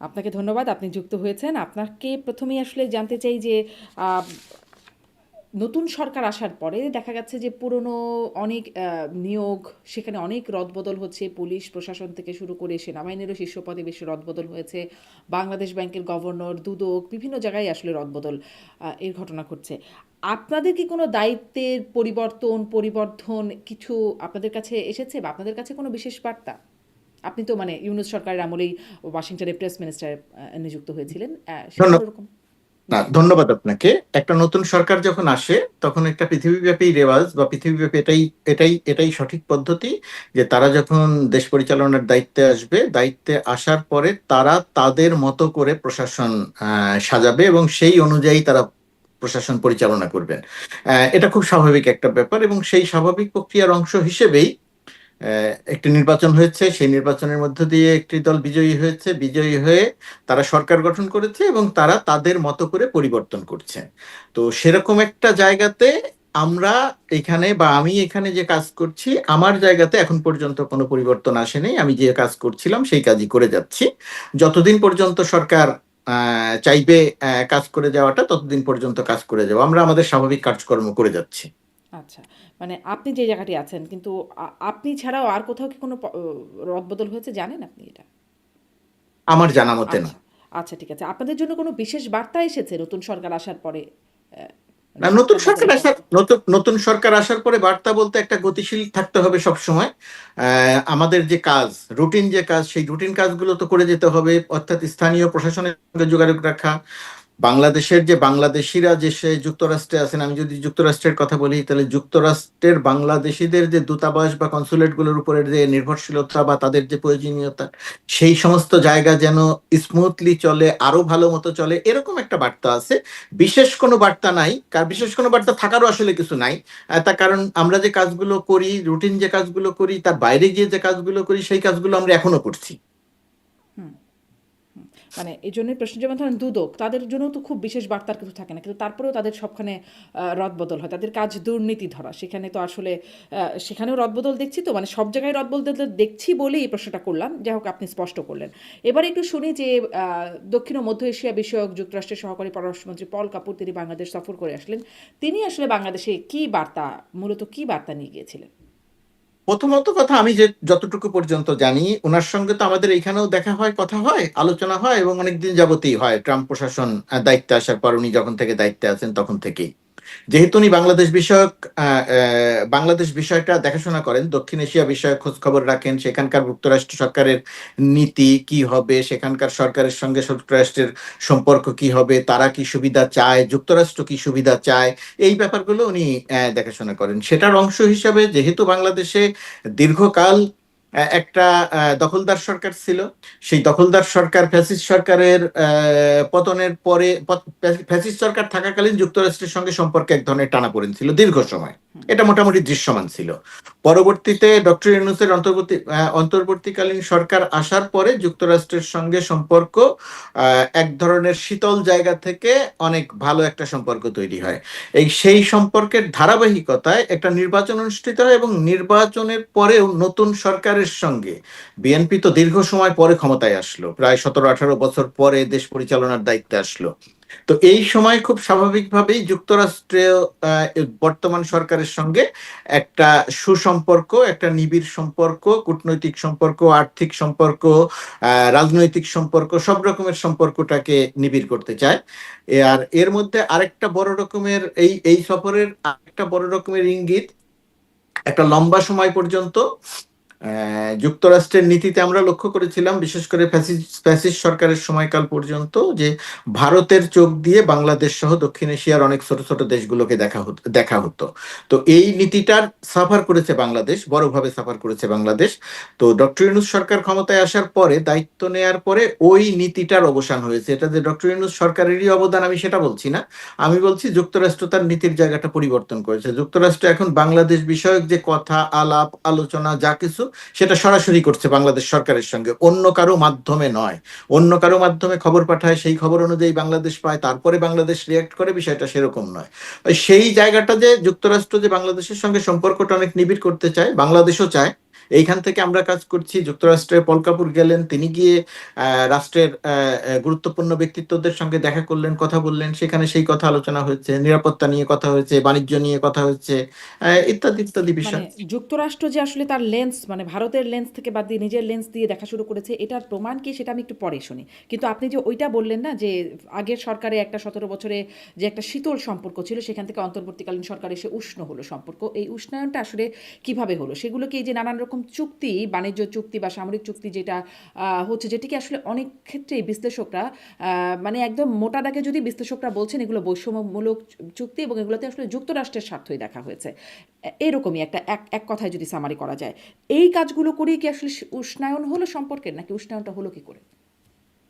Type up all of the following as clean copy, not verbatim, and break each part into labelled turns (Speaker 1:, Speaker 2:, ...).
Speaker 1: আপনাকে ধন্যবাদ। আপনি যুক্ত হয়েছেন। আপনাকে ১ম এই আসলে জানতে চাই যে আ নতুন সরকার আসার পরে দেখা গেছে যে পুরনো অনেক নিয়োগ, সেখানে অনেক রদবদল হচ্ছে। পুলিশ প্রশাসন থেকে শুরু করে সেনাবাহিনীরও শীর্ষ পদে বেশি রদবদল হয়েছে। বাংলাদেশ ব্যাংকের গভর্নর, দুদক বিভিন্ন জায়গায় আসলে রদবদল এর ঘটনা ঘটছে। আপনাদের কি কোনো দায়িত্বের পরিবর্ধন কিছু আপনাদের কাছে এসেছে বা আপনাদের কাছে কোনো বিশেষ বার্তা? আপনি তো মানে ইউনূস সরকারের আমলেই ওয়াশিংটনে প্রেস মিনিস্টার নিযুক্ত হয়েছিলেন। সেটা
Speaker 2: ধন্যবাদ।
Speaker 1: কোনোরকম
Speaker 2: না,
Speaker 1: জি।
Speaker 2: ধন্যবাদ আপনাকে। একটা নতুন সরকার যখন আসে তখন একটা পৃথিবীব্যাপী রেওয়াজ বা পৃথিবীব্যাপী এটাই এটাই এটাই সঠিক পদ্ধতি যে তারা যখন দেশ পরিচালনার দায়িত্বে আসবে, দায়িত্বে আসার পরে তারা তাদের মতো করে প্রশাসন সাজাবে এবং সেই অনুযায়ী তারা প্রশাসন পরিচালনা করবেন। এটা খুব স্বাভাবিক একটা ব্যাপার এবং সেই স্বাভাবিক প্রক্রিয়ার অংশ হিসেবেই একটি নির্বাচন হয়েছে। সেই নির্বাচনের মধ্য দিয়ে একটি দল বিজয়ী হয়েছে, বিজয়ী হয়ে তারা সরকার গঠন করেছে এবং তারা তাদের মতো করে পরিবর্তন করছে। তো সেরকম একটা জায়গাতে আমরা এখানে বা আমি এখানে যে কাজ করছি, আমার জায়গাতে এখন পর্যন্ত কোনো পরিবর্তন আসেনি। আমি যে কাজ করছিলাম সেই কাজই করে যাচ্ছি। যতদিন পর্যন্ত সরকার চাইবে কাজ করে যাওয়াটা, ততদিন পর্যন্ত কাজ করে যাবো। আমরা আমাদের স্বাভাবিক কাজকর্ম করে যাচ্ছি।
Speaker 1: আচ্ছা। মানে আপনি যে জায়গাটি আছেন কিন্তু আপনি ছাড়াও আর কোথাও কি কোনো রদবদল হয়েছে জানেন আপনি এটা?
Speaker 2: আমার জানা মতে না।
Speaker 1: আচ্ছা, আচ্ছা ঠিক আছে। আপনাদের জন্য কোনো বিশেষ বার্তা এসেছে নতুন সরকার আসার পরে? অ্যা মানে
Speaker 2: না, নতুন
Speaker 1: সরকার
Speaker 2: সরকার
Speaker 1: বদলের পর?
Speaker 2: আসার নতুন নতুন সরকার আসার পরে বার্তা বলতে একটা গতিশীল থাকতে হবে সব সময়। আমাদের যে কাজ, রুটিন যে কাজ, সেই রুটিন কাজগুলো তো করে যেতে হবে, অর্থাৎ স্থানীয় প্রশাসনের সঙ্গে যোগাযোগ রাখা। বাংলাদেশের যে বাংলাদেশিরা যে সে যুক্তরাষ্ট্রে আছেন, আমি যদি যুক্তরাষ্ট্রের কথা বলি তাহলে যুক্তরাষ্ট্রের বাংলাদেশিদের যে দূতাবাস বা কনসুলেট গুলোর উপরে যে নির্ভরশীলতা বা তাদের যে প্রয়োজনীয়তা, সেই সমস্ত জায়গা যেন স্মুথলি চলে, আরো ভালো মতো চলে, এরকম একটা বার্তা আছে। বিশেষ কোনো বার্তা নাই, বিশেষ কোনো বার্তা থাকারও আসলে কিছু নাই। তার কারণ আমরা যে কাজগুলো করি, রুটিন যে কাজগুলো করি, তার বাইরে গিয়ে যে কাজগুলো করি, সেই কাজগুলো আমরা এখনো করছি।
Speaker 1: হুম, হুম। মানে এজন্যই প্রশ্ন যেমন ধরেন দুদক, তাদের জন্যও তো খুব বিশেষ বার্তার কিছু থাকে না। কিন্তু তারপরেও তাদের সবখানে রদবদল হয়। তাদের কাজ দুর্নীতি ধরা। সেখানে তো আসলে সেখানেও রদবদল দেখছি তো মানে সব জায়গায় রদবদল দেখছি বলেই এই প্রশ্নটা করলাম। যাই হোক আপনি স্পষ্ট করলেন। এবারে একটু শুনি যে দক্ষিণ ও মধ্য এশিয়া বিষয়ক যুক্তরাষ্ট্রের সহকারী পররাষ্ট্রমন্ত্রী পল কাপুর তিনি বাংলাদেশ সফর করে আসলেন। তিনি আসলে বাংলাদেশে কি বার্তা মূলত কি বার্তা নিয়ে গিয়েছিলেন?
Speaker 2: প্রথমত কথা, আমি যে যতটুকু পর্যন্ত জানি, ওনার সঙ্গে তো আমাদের এখানেও দেখা হয়, কথা হয়, আলোচনা হয় এবং অনেকদিন যাবতই হয়। ট্রাম্প প্রশাসন দায়িত্বে আসার পর উনি যখন থেকে দায়িত্বে আছেন তখন থেকেই, যেহেতু উনি বাংলাদেশ বিষয়ক বাংলাদেশ বিষয়টা দেখাশোনা করেন, দক্ষিণ এশিয়া বিষয়ক খোঁজ খবর রাখেন, সেখানকার যুক্তরাষ্ট্র সরকারের নীতি কি হবে, সেখানকার সরকারের সঙ্গে যুক্তরাষ্ট্রের সম্পর্ক কি হবে, তারা কি সুবিধা চায়, যুক্তরাষ্ট্র কি সুবিধা চায়, এই ব্যাপারগুলো উনি দেখাশোনা করেন। সেটার অংশ হিসাবে যেহেতু বাংলাদেশে দীর্ঘকাল একটা দখলদার সরকার ছিল, সেই দখলদার সরকার ফ্যাসিস্ট সরকারের পতনের পরে, ফ্যাসিস্ট সরকার থাকাকালীন যুক্তরাষ্ট্রের সঙ্গে সম্পর্কে এক ধরনের টানাপোড়েন ছিল দীর্ঘ সময়।
Speaker 1: হুম,
Speaker 2: এটা মোটামুটি দৃশ্যমান ছিল। পরবর্তীতে ডক্টর ইউনূসের অন্তর্বর্তীকালীন সরকার আসার পরে যুক্তরাষ্ট্রের সঙ্গে সম্পর্ক এক ধরনের শীতল জায়গা থেকে অনেক ভালো একটা সম্পর্ক তৈরি হয়। সেই সম্পর্কের ধারাবাহিকতায় একটা নির্বাচন অনুষ্ঠিত হয় এবং নির্বাচনের পরেও নতুন সরকারের সঙ্গে বিএনপি তো দীর্ঘ সময় পরে ক্ষমতায় আসলো, প্রায় 17-18 বছর পরে দেশ পরিচালনার দায়িত্বে আসলো। তো এই সময় খুব স্বাভাবিকভাবেই যুক্তরাষ্ট্রের বর্তমান সরকারের সঙ্গে একটা সুসম্পর্ক, একটা নিবিড় সম্পর্ক, কূটনৈতিক সম্পর্ক, আর্থিক সম্পর্ক, রাজনৈতিক সম্পর্ক, সব রকমের সম্পর্কটাকে নিবিড় করতে চায়। আর এর মধ্যে আরেকটা বড় রকমের এই এই সফরের আরেকটা বড় রকমের ইঙ্গিত, একটা লম্বা সময় পর্যন্ত যুক্তরাষ্ট্রের নীতিতে আমরা লক্ষ্য করেছিলাম, বিশেষ করে ফ্যাসিস্ট সরকারের সময়কাল পর্যন্ত, যে ভারতের চোখ দিয়ে বাংলাদেশ সহ দক্ষিণ এশিয়ার অনেক ছোট ছোট দেশগুলোকে দেখা হতো। তো এই নীতিটার সাফার করেছে বাংলাদেশ, বড়ভাবে সাফার করেছে বাংলাদেশ। তো ডক্টর ইউনূস সরকার ক্ষমতায় আসার পরে, দায়িত্ব নেয়ার পরে ওই নীতিটার অবসান হয়েছে। এটা যে ডক্টর ইউনূস সরকারেরই অবদান আমি সেটা বলছি না, আমি বলছি যুক্তরাষ্ট্র তার নীতির জায়গাটা পরিবর্তন করেছে। যুক্তরাষ্ট্র এখন বাংলাদেশ বিষয়ক যে কথা, আলাপ আলোচনা যা কিছু, সেটা সরাসরি করছে বাংলাদেশ সরকারের সঙ্গে, অন্য কারো মাধ্যমে নয়। অন্য কারো মাধ্যমে খবর পাঠায়, সেই খবর অনুযায়ী বাংলাদেশ পায়, তারপরে বাংলাদেশ রিয়াক্ট করে, বিষয়টা সেরকম নয়। সেই জায়গাটা যে যুক্তরাষ্ট্র যে বাংলাদেশের সঙ্গে সম্পর্কটা অনেক নিবিড় করতে চায়, বাংলাদেশও চায়, এইখান থেকে আমরা কাজ করছি। যুক্তরাষ্ট্রের পল কাপুর গেলেন, তিনি গিয়ে রাষ্ট্রের গুরুত্বপূর্ণ ব্যক্তিত্বদের সঙ্গে দেখা করলেন, কথা বললেন, সেখানে সেই কথা আলোচনা হয়েছে, নিরাপত্তা নিয়ে কথা হয়েছে, বাণিজ্য নিয়ে কথা হয়েছে, ইত্যাদি ইত্যাদি
Speaker 1: মানে
Speaker 2: বিষয়।
Speaker 1: যুক্তরাষ্ট্র যে আসলে তার লেন্স মানে ভারতের লেন্স থেকে বাদ দিয়ে নিজের লেন্স দিয়ে দেখা শুরু করেছে, এটার প্রমাণ কি সেটা আমি একটু পরে শুনি। কিন্তু আপনি যে ওইটা বললেন না যে আগের সরকারে একটা 17 বছরে যে একটা শীতল সম্পর্ক ছিল, সেখান থেকে অন্তর্বর্তীকালীন সরকার এসে উষ্ণ হলো সম্পর্ক, এই উষ্ণায়নটা আসলে কিভাবে হলো? সেগুলো কি এই যে নানান রকম চুক্তি, বাণিজ্য চুক্তি বা সামরিক চুক্তি যেটা হচ্ছে, যেটিকে আসলে অনেক ক্ষেত্রেই বিশ্লেষকরা মানে একদম মোটা দাগে যদি বিশ্লেষকরা বলছেন এগুলো বৈষম্যমূলক চুক্তি এবং এগুলোতে আসলে যুক্তরাষ্ট্রের স্বার্থই দেখা হয়েছে, এরকমই একটা এক এক কথায় যদি সামারি করা যায়। এই কাজগুলো করেই কি আসলে উষ্ণায়ন হলো সম্পর্কের, নাকি উষ্ণায়নটা হলো কি করে?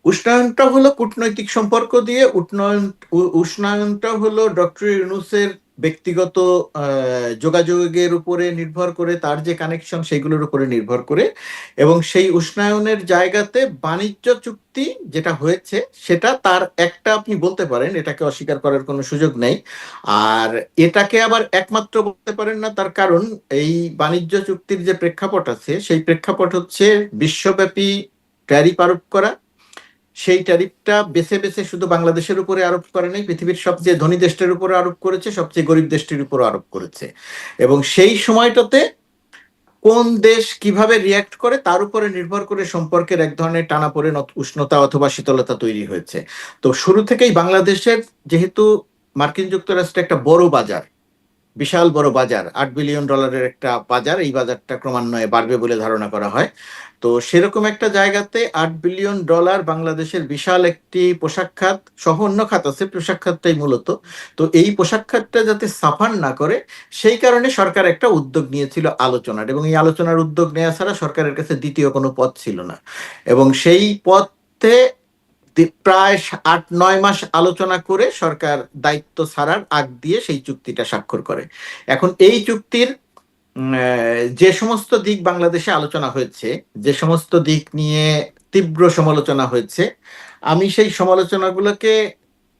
Speaker 2: উষ্ণায়নটা হলো কূটনৈতিক সম্পর্ক দিয়ে, উষ্ণায়নটা হলো ডক্টর ইউনূসের ব্যক্তিগত যোগাযোগের উপরে নির্ভর করে, তার যে কানেকশন সেগুলোর উপরে নির্ভর করে। এবং সেই উষ্ণায়নের জায়গাতে বাণিজ্য চুক্তি যেটা হয়েছে সেটা তার একটা, আপনি বলতে পারেন, এটাকে অস্বীকার করার কোনো সুযোগ নেই। আর এটাকে আবার একমাত্র বলতে পারেন না, তার কারণ এই বাণিজ্য চুক্তির যে প্রেক্ষাপট আছে সেই প্রেক্ষাপট হচ্ছে বিশ্বব্যাপী ট্যারিফ আরোপ করা। সেই ট্যারিফটা বেছে বেছে শুধু বাংলাদেশের উপরে আরোপ করে নাই, পৃথিবীর সবচেয়ে ধনী দেশটির উপর আরোপ করেছে, সবচেয়ে গরিব দেশটির উপর আরোপ করেছে। এবং সেই সময়টাতে কোন দেশ কিভাবে রিয়াক্ট করে তার উপরে নির্ভর করে সম্পর্কের এক ধরনের টানাপোড়েন, উষ্ণতা অথবা শীতলতা তৈরি হয়েছে। তো শুরু থেকেই বাংলাদেশের, যেহেতু মার্কিন যুক্তরাষ্ট্র একটা বড় বাজার, বিশাল বড় বাজার, $8 বিলিয়ন একটা বাজার, এই বাজারটা ক্রমান্বয়ে বাড়বে বলে ধারণা করা হয়। তো সেরকম একটা জায়গাতে $8 বিলিয়ন বাংলাদেশের বিশাল একটি পোশাক খাত সহ অন্য খাত আছে, পোশাক খাতটাই মূলত। তো এই পোশাক খাতটা যাতে সাফার না করে, সেই কারণে সরকার একটা উদ্যোগ নিয়েছিল আলোচনার, এবং এই আলোচনার উদ্যোগ নেওয়া ছাড়া সরকারের কাছে দ্বিতীয় কোনো পথ ছিল না। এবং সেই পথে প্রায় 8-9 মাস আলোচনা করে সরকার দায়িত্ব ছাড়ার আগ দিয়ে সেই চুক্তিটা স্বাক্ষর করে। এখন এই চুক্তির যে সমস্ত দিক বাংলাদেশে আলোচনা হয়েছে, যে সমস্ত দিক নিয়ে তীব্র সমালোচনা হয়েছে, আমি সেই সমালোচনাগুলোকে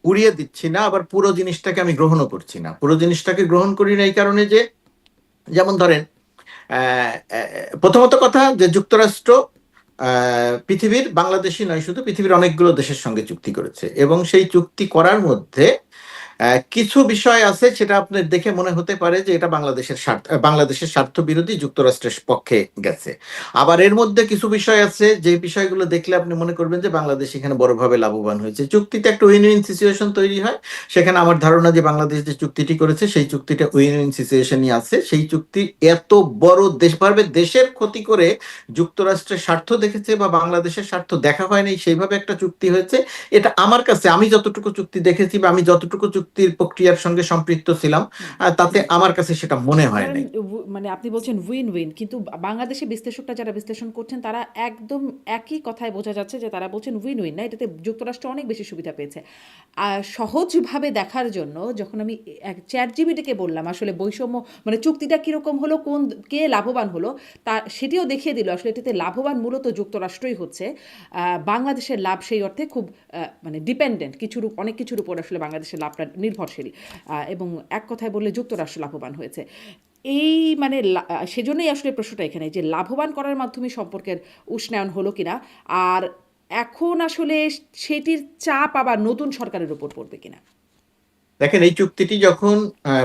Speaker 2: উড়িয়ে দিচ্ছি না, আবার পুরো জিনিসটাকে আমি গ্রহণও করছি না। পুরো জিনিসটাকে গ্রহণ করি না এই কারণে যে, যেমন ধরেন, আহ, আহ, প্রথমত কথা যে যুক্তরাষ্ট্র পৃথিবীর, বাংলাদেশই নয় শুধু, পৃথিবীর অনেকগুলো দেশের সঙ্গে চুক্তি করেছে, এবং সেই চুক্তি করার মধ্যে কিছু বিষয় আছে সেটা আপনার দেখে মনে হতে পারে যে এটা বাংলাদেশের স্বার্থ বিরোধী, যুক্তরাষ্ট্রের পক্ষে গেছে। আবার এর মধ্যে কিছু বিষয় আছে যে বিষয়গুলো দেখলে আপনি মনে করবেন যে বাংলাদেশ এখানে বড়ভাবে লাভবান হয়েছে। চুক্তিতে একটা উইন উইন সিচুয়েশন তৈরি হয়। সেখানে আমার ধারণা যে বাংলাদেশ যে চুক্তিটি করেছে সেই চুক্তিটা উইন উইন সিচুয়েশনই আছে। সেই চুক্তি এত বড় দেশভাবে দেশের ক্ষতি করে যুক্তরাষ্ট্রের স্বার্থ দেখেছে বা বাংলাদেশের স্বার্থ দেখা হয়নি, সেইভাবে একটা চুক্তি হয়েছে। এটা আমার কাছে, আমি যতটুকু চুক্তি দেখেছি বা আমি যতটুকু চুক্তির প্রক্রিয়ার সঙ্গে সম্পৃক্ত ছিলাম, তাতে আমার কাছে সেটা মনে হয়
Speaker 1: ধরেন
Speaker 2: নাই।
Speaker 1: মানে আপনি বলছেন উইন উইন, কিন্তু বাংলাদেশে বিশ্লেষকরা যারা বিশ্লেষণ করছেন তারা একদম একই কথায় বোঝা যাচ্ছে যে তারা বলছেন উইন উইন না, এটাতে যুক্তরাষ্ট্র অনেক বেশি সুবিধা পেয়েছে। আর সহজভাবে দেখার জন্য যখন আমি চ্যাট জিবিটিকে বললাম আসলে বৈষম্য মানে চুক্তিটা কীরকম হলো, কোন কে লাভবান হলো, তা সেটিও দেখিয়ে দিল আসলে এটিতে লাভবান মূলত যুক্তরাষ্ট্রই হচ্ছে। বাংলাদেশের লাভ সেই অর্থে খুব মানে ডিপেন্ডেন্ট, অনেক কিছুর উপর আসলে বাংলাদেশের লাভটা নির্ভরশীল, এবং এক কথায় বললে যুক্তরাষ্ট্র লাভবান হয়েছে। এই মানে সেজন্যই আসলে প্রশ্নটা এখানে যে লাভবান করার মাধ্যমে সম্পর্কের উষ্ণায়ন হলো কিনা, আর এখন আসলে সেটির চাপ আবার নতুন সরকারের উপর পড়বে কিনা।
Speaker 2: দেখেন, এই চুক্তিটি যখন,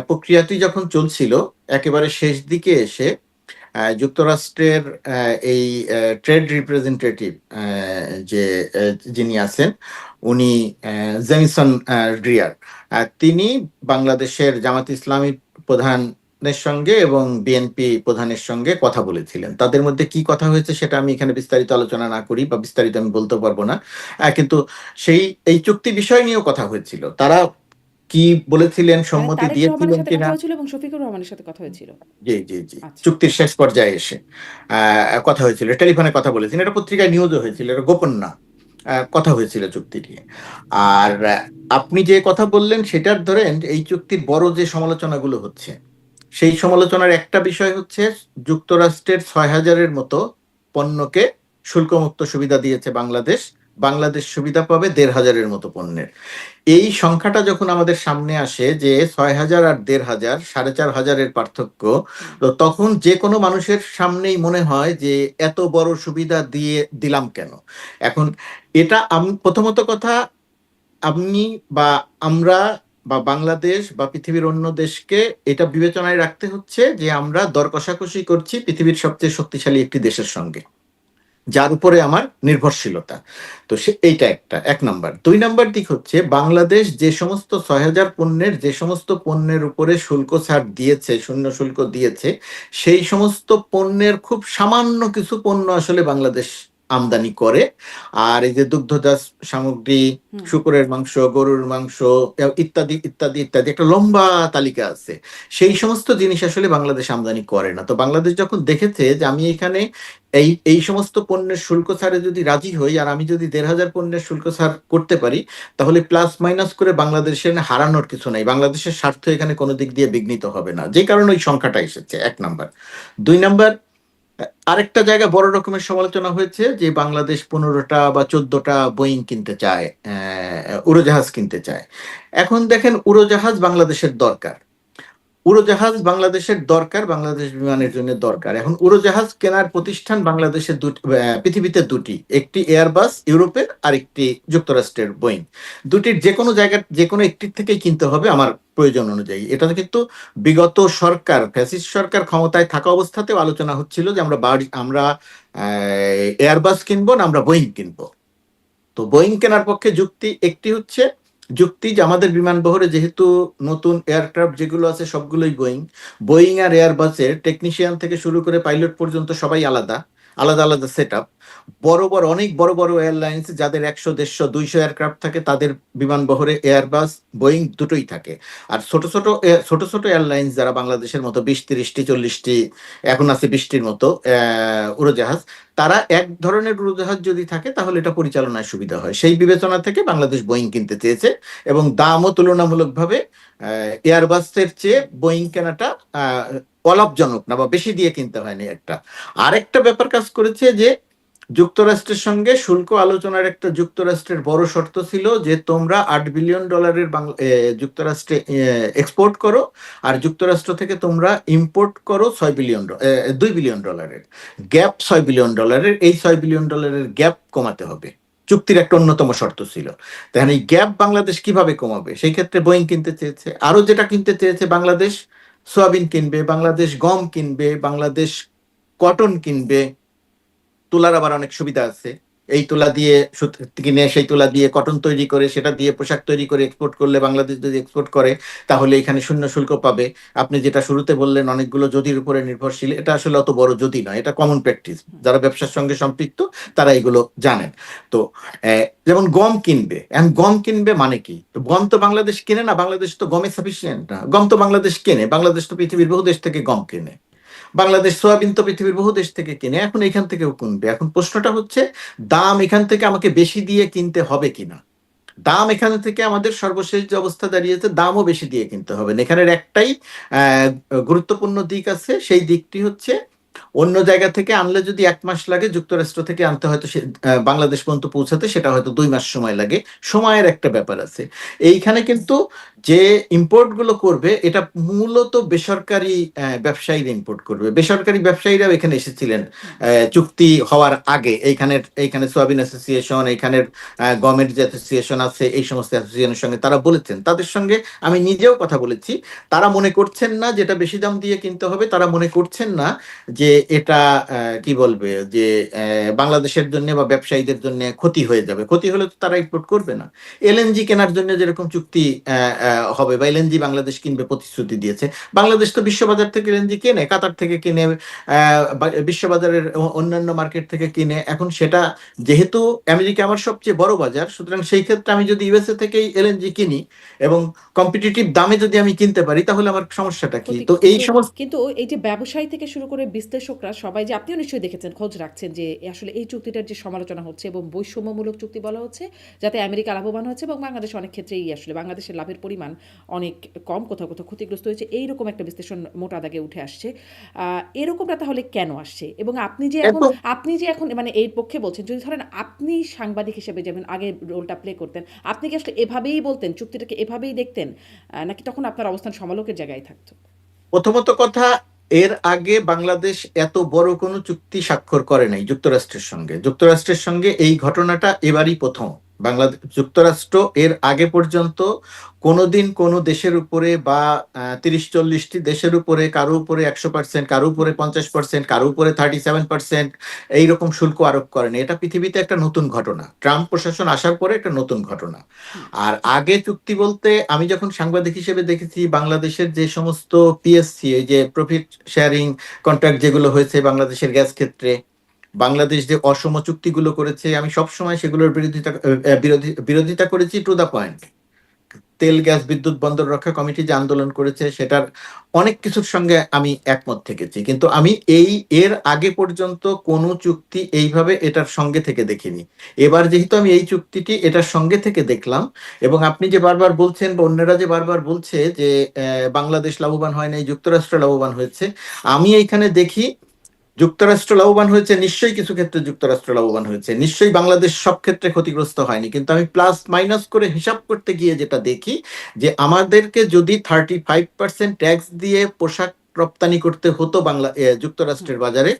Speaker 2: প্রক্রিয়াটি যখন চলছিল, একেবারে শেষ দিকে এসে যুক্তরাষ্ট্রের এই ট্রেড রিপ্রেজেন্টেটিভ যে যিনি আছেন, উনি জেমিসন ড্রিয়ার, তিনি বাংলাদেশের জামাত ইসলামী প্রধানের সঙ্গে এবং বিএনপি প্রধানের সঙ্গে কথা বলেছিলেন। তাদের মধ্যে কি কথা হয়েছে সেটা আমি এখানে বিস্তারিত আলোচনা না করি বা বিস্তারিত আমি বলতে পারবো না। কিন্তু এই চুক্তি বিষয় নিয়েও কথা হয়েছিল। তারা কি বলেছিলেন,
Speaker 1: মানে
Speaker 2: সম্মতি
Speaker 1: তারেক রহমানের
Speaker 2: দিয়েছিলেন
Speaker 1: সাথে কথা
Speaker 2: কিনা।
Speaker 1: হয়েছিল এবং শফিকুর রহমানের সাথে কথা হয়েছিল।
Speaker 2: জি জি জি,
Speaker 1: আচ্ছা।
Speaker 2: চুক্তির শেষ পর্যায়ে এসে কথা হয়েছিল, টেলিফোনে কথা বলেছেন, এটা পত্রিকায় নিউজও হয়েছিল, এটা গোপন না। কথা হয়েছিল চুক্তি নিয়ে। আর আপনি যে কথা বললেন সেটার ধরেন এই চুক্তির বড় যে সমালোচনাগুলো হচ্ছে, সেই সমালোচনার একটা বিষয় হচ্ছে যুক্তরাষ্ট্রের 6,000-এর মতো পণ্যকে শুল্কমুক্ত সুবিধা দিয়েছে বাংলাদেশ বাংলাদেশ সুবিধা পাবে ১,৫০০-এর মতো পণ্যের। এই সংখ্যাটা যখন আমাদের সামনে আসে যে ৬,০০০ আর ১,৫০০, ৪,৫০০-এর পার্থক্য,
Speaker 1: হুম,
Speaker 2: তো তখন যে কোনো মানুষের সামনেই মনে হয় যে এত বড় সুবিধা দিয়ে দিলাম কেন? এখন এটা প্রথমত কথা, আপনি বা আমরা বা বাংলাদেশ বা পৃথিবীর অন্য দেশকে এটা বিবেচনায় রাখতে হচ্ছে যে আমরা দর কষাকষি করছি পৃথিবীর সবচেয়ে শক্তিশালী একটি দেশের সঙ্গে, যার উপরে আমার নির্ভরশীলতা। তো এইটা এক নাম্বার। ২ নাম্বার দিক হচ্ছে বাংলাদেশ যে সমস্ত ৬,০০০ পণ্যের যে সমস্ত পণ্যের উপরে শুল্ক ছাড় দিয়েছে, শূন্য শুল্ক দিয়েছে, সেই সমস্ত পণ্যের খুব সামান্য কিছু পণ্য আসলে বাংলাদেশ আমদানি করে। আর এই যে দুগ্ধজাত সামগ্রী,
Speaker 1: হুম,
Speaker 2: শূকরের মাংস, গরুর মাংস, ইত্যাদি ইত্যাদি ইত্যাদি একটা লম্বা তালিকা আছে। সেই সমস্ত জিনিস আসলে বাংলাদেশ আমদানি করে না। তো বাংলাদেশ যখন দেখেছে যে আমি এখানে এই সমস্ত পণ্যের শুল্ক ছাড়ে যদি রাজি হই, আর আমি যদি ১,৫০০ পণ্যের শুল্ক ছাড় করতে পারি, তাহলে প্লাস মাইনাস করে বাংলাদেশের হারানোর কিছু নাই। বাংলাদেশের স্বার্থ এখানে কোনো দিক দিয়ে বিঘ্নিত হবে না, যে কারণে ওই সংখ্যাটা এসেছে, ১ নাম্বার। ২ নাম্বার, আরেকটা জায়গায় বড় রকমের সমালোচনা হয়েছে যে বাংলাদেশ ১৫টা বা ১৪টা বোয়িং কিনতে চায়, উড়োজাহাজ কিনতে চায়। এখন দেখেন, উড়োজাহাজ বাংলাদেশের দরকার, উড়োজাহাজ বাংলাদেশের দরকার, বাংলাদেশ বিমানের
Speaker 1: হুম,
Speaker 2: জন্য দরকার। এখন উড়োজাহাজ কেনার প্রতিষ্ঠান বাংলাদেশের পৃথিবীতে দুটি, একটি এয়ারবাস ইউরোপের, আর একটি যুক্তরাষ্ট্রের বোয়িং। দুটির যে কোনো জায়গার যে কোনো একটির থেকেই কিনতে হবে আমার প্রয়োজন অনুযায়ী। এটা কিন্তু বিগত সরকার, ফ্যাসিস্ট সরকার ক্ষমতায় থাকা অবস্থাতেও আলোচনা হচ্ছিল যে আমরা এয়ারবাস কিনবো না আমরা বোয়িং কিনবো। তো বোয়িং কেনার পক্ষে একটি হচ্ছে যুক্তি যে আমাদের বিমান বহরে যেহেতু নতুন এয়ারক্রাফট যেগুলো আছে সবগুলোই বোয়িং, বোয়িং আর এয়ারবাসের টেকনিশিয়ান থেকে শুরু করে পাইলট পর্যন্ত সবাই আলাদা, আলাদা আলাদা সেট আপ। অনেক বড় বড় এয়ারলাইন্স যাদের ১০০, ১৫০, ২০০ এয়ারক্রাফট থাকে, তাদের বিমান বহরে এয়ারবাস বোয়িং দুটোই থাকে। আর ছোট ছোট এয়ারলাইন্স যারা বাংলাদেশের মতো ২০, ৩০টি, ৪০টি, এখন আছে ২০টির মতো উড়োজাহাজ, তারা এক ধরনের উড়োজাহাজ যদি থাকে তাহলে এটা পরিচালনায় সুবিধা হয়। সেই বিবেচনা থেকে বাংলাদেশ বোয়িং কিনতে চেয়েছে, এবং দামও তুলনামূলকভাবে এয়ারবাসের চেয়ে বোয়িং কেনাটা অলাভজনক না, বা বেশি দিয়ে কিনতে হয়নি একটা। আরেকটা ব্যাপার কাজ করেছে যে যুক্তরাষ্ট্রের সঙ্গে শুল্ক আলোচনার একটা যুক্তরাষ্ট্রের বড় শর্ত ছিল যে তোমরা $৮ বিলিয়ন যুক্তরাষ্ট্রে এক্সপোর্ট করো, আর যুক্তরাষ্ট্র থেকে তোমরা ইম্পোর্ট করো $2 বিলিয়ন। গ্যাপ $6 বিলিয়ন, এই $6 বিলিয়ন গ্যাপ কমাতে হবে, চুক্তির একটা অন্যতম শর্ত ছিল। তাহলে এই গ্যাপ বাংলাদেশ কিভাবে কমাবে? সেই ক্ষেত্রে বোয়িং কিনতে চেয়েছে। আরো যেটা কিনতে চেয়েছে, বাংলাদেশ সোয়াবিন কিনবে, বাংলাদেশ গম কিনবে, বাংলাদেশ কটন কিনবে। তুলার আবার অনেক সুবিধা আছে। এই তুলা দিয়ে কিনে সেই তুলা দিয়ে কটন তৈরি করে, সেটা দিয়ে পোশাক তৈরি করে এক্সপোর্ট করলে, বাংলাদেশ যদি এক্সপোর্ট করে তাহলে এখানে শূন্য শুল্ক পাবে। আপনি যেটা শুরুতে বললেন অনেকগুলো যদির উপরে নির্ভরশীল, এটা আসলে অত বড় যদি নয়, এটা কমন প্র্যাকটিস।
Speaker 1: হুম,
Speaker 2: যারা ব্যবসার সঙ্গে সম্পৃক্ত তারা এগুলো জানেন। তো যেমন গম কিনবে, এখন গম কিনবে মানে কি? তো গম তো বাংলাদেশ কিনে না, বাংলাদেশ তো গমে সাফিসিয়েন্ট না। গম তো বাংলাদেশ কেনে, বাংলাদেশ তো পৃথিবীর বহু দেশ থেকে গম কেনে। বাংলাদেশ সোয়াবিন তো পৃথিবীর বহু দেশ থেকে কিনে, এখন এখান থেকেও কিনবে। এখন প্রশ্নটা হচ্ছে দাম এখান থেকে আমাকে বেশি দিয়ে কিনতে হবে কিনা। দাম এখান থেকে আমাদের সর্বশেষ যে অবস্থা দাঁড়িয়েছে, দামও বেশি দিয়ে কিনতে হবে না। এখানের একটাই আহ, গুরুত্বপূর্ণ দিক আছে, সেই দিকটি হচ্ছে অন্য জায়গা থেকে আনলে যদি ১ মাস লাগে, যুক্তরাষ্ট্র থেকে আনতে হয়তো বাংলাদেশ পর্যন্ত পৌঁছাতে সেটা হয়তো ২ মাস সময় লাগে। সময়ের একটা ব্যাপার আছে এইখানে। কিন্তু যে ইম্পোর্ট গুলো করবে এটা মূলত বেসরকারি ব্যবসায়ীরা ইম্পোর্ট করবে। বেসরকারি ব্যবসায়ীরাও এখানে এসেছিলেন
Speaker 1: হুম,
Speaker 2: চুক্তি হওয়ার আগে। এইখানে সোয়াবিন অ্যাসোসিয়েশন, এইখানের গভর্নমেন্ট যে অ্যাসোসিয়েশন আছে, এই সমস্ত অ্যাসোসিয়েশনের সঙ্গে তারা বলেছেন, তাদের সঙ্গে আমি নিজেও কথা বলেছি। তারা মনে করছেন না যেটা বেশি দাম দিয়ে কিনতে হবে, তারা মনে করছেন না যে এটা কি বলবে যে বাংলাদেশের জন্য বা ব্যবসায়ীদের জন্য ক্ষতি হয়ে যাবে। ক্ষতি হলে তো তারা ইম্পোর্ট করবে না। এলএনজি কেনার জন্য যেরকম চুক্তি হবে, বা এলএনজি বাংলাদেশ কিনবে প্রতিশ্রুতি দিয়েছে, বাংলাদেশ তো বিশ্ববাজার থেকে এলএনজি কেনে, কাতার থেকে কিনে, বিশ্ববাজারের অন্যান্য মার্কেট থেকে কিনে। এখন সেটা যেহেতু আমেরিকা আমার সবচেয়ে বড় বাজার, সুতরাং সেই ক্ষেত্রে আমি যদি ইউএসএ থেকেই এলএনজি কিনি এবং কম্পিটিটিভ দামে যদি আমি কিনতে পারি, তাহলে আমার সমস্যাটা কি?
Speaker 1: ক্ষতি
Speaker 2: তো
Speaker 1: কি?
Speaker 2: এই সমস্ত
Speaker 1: কিন্তু এই যে ব্যবসায়ী থেকে শুরু করে বিশ্লেষকরা সবাই, যে আপনিও নিশ্চয়ই দেখেছেন, খোঁজ রাখছেন যে আসলে এই চুক্তিটার যে সমালোচনা হচ্ছে এবং বৈষম্যমূলক চুক্তি বলা হচ্ছে, যাতে আমেরিকা লাভবান হচ্ছে এবং বাংলাদেশ অনেক ক্ষেত্রেই আসলে বাংলাদেশের লাভের পরিমাণ পরিমাণ অনেক কম, কোথাও কোথাও ক্ষতিগ্রস্ত হয়েছে, এইরকম একটা বিশ্লেষণ মোটা দাগে উঠে আসছে। এরকমটা তাহলে কেন আসছে? এবং
Speaker 2: এবং
Speaker 1: আপনি যে এখন মানে এর পক্ষে বলছেন, যদি ধরেন আপনি সাংবাদিক হিসেবে যেমন আগে রোলটা প্লে করতেন, আপনি কি আসলে এভাবেই বলতেন, চুক্তিটাকে এভাবেই দেখতেন, নাকি তখন আপনার অবস্থান সমালোকের জায়গায় থাকতো?
Speaker 2: প্রথমত কথা, এর আগে বাংলাদেশ এত বড় কোনো চুক্তি স্বাক্ষর করে নাই যুক্তরাষ্ট্রের সঙ্গে। যুক্তরাষ্ট্রের সঙ্গে এই ঘটনাটা এবারই প্রথম। বাংলাদেশ যুক্তরাষ্ট্র এর আগে পর্যন্ত কোনোদিন কোনো দেশের উপরে বা 30-40টি দেশের উপরে কারো উপরে 100%, কারো উপরে 50%, কারো উপরে 37% এইরকম শুল্ক আরোপ করেনি। এটা পৃথিবীতে একটা নতুন ঘটনা, ট্রাম্প প্রশাসন আসার পরে একটা নতুন ঘটনা।
Speaker 1: হুম,
Speaker 2: আর আগে চুক্তি বলতে আমি যখন সাংবাদিক হিসেবে দেখেছি বাংলাদেশের যে সমস্ত পিএসসি, এই যে প্রফিট শেয়ারিং কন্ট্রাক্ট যেগুলো হয়েছে বাংলাদেশের গ্যাস ক্ষেত্রে, বাংলাদেশ যে অসম চুক্তিগুলো করেছে, আমি সবসময় সেগুলোর বিরোধিতা করেছি টু দা পয়েন্ট। তেল গ্যাস বিদ্যুৎ বন্দর রক্ষা কমিটি যে আন্দোলন করেছে সেটার অনেক কিছুর সঙ্গে আমি একমত থেকেছি, কিন্তু আমি এর আগে পর্যন্ত কোনো চুক্তি এইভাবে এটার সঙ্গে থেকে দেখিনি। এবার যেহেতু আমি এই চুক্তিটি এটার সঙ্গে থেকে দেখলাম, এবং আপনি যে বারবার বলছেন বা অন্যরা যে বারবার বলছে যে বাংলাদেশ লাভবান হয় নাই, যুক্তরাষ্ট্র লাভবান হয়েছে, আমি এইখানে দেখি যুক্তরাষ্ট্র লাভবান হয়েছে, নিশ্চয়ই কিছু ক্ষেত্রে যুক্তরাষ্ট্র লাভবান হয়েছে, নিশ্চয়ই বাংলাদেশ সব ক্ষেত্রে ক্ষতিগ্রস্ত হয়নি, কিন্তু আমি প্লাস মাইনাস করে হিসাব করতে গিয়ে যেটা দেখি যে আমাদেরকে যদি 35% ট্যাক্স দিয়ে পোশাক রপ্তানি করতে হতো
Speaker 1: হুম,
Speaker 2: যুক্তরাষ্ট্রের বাজারে,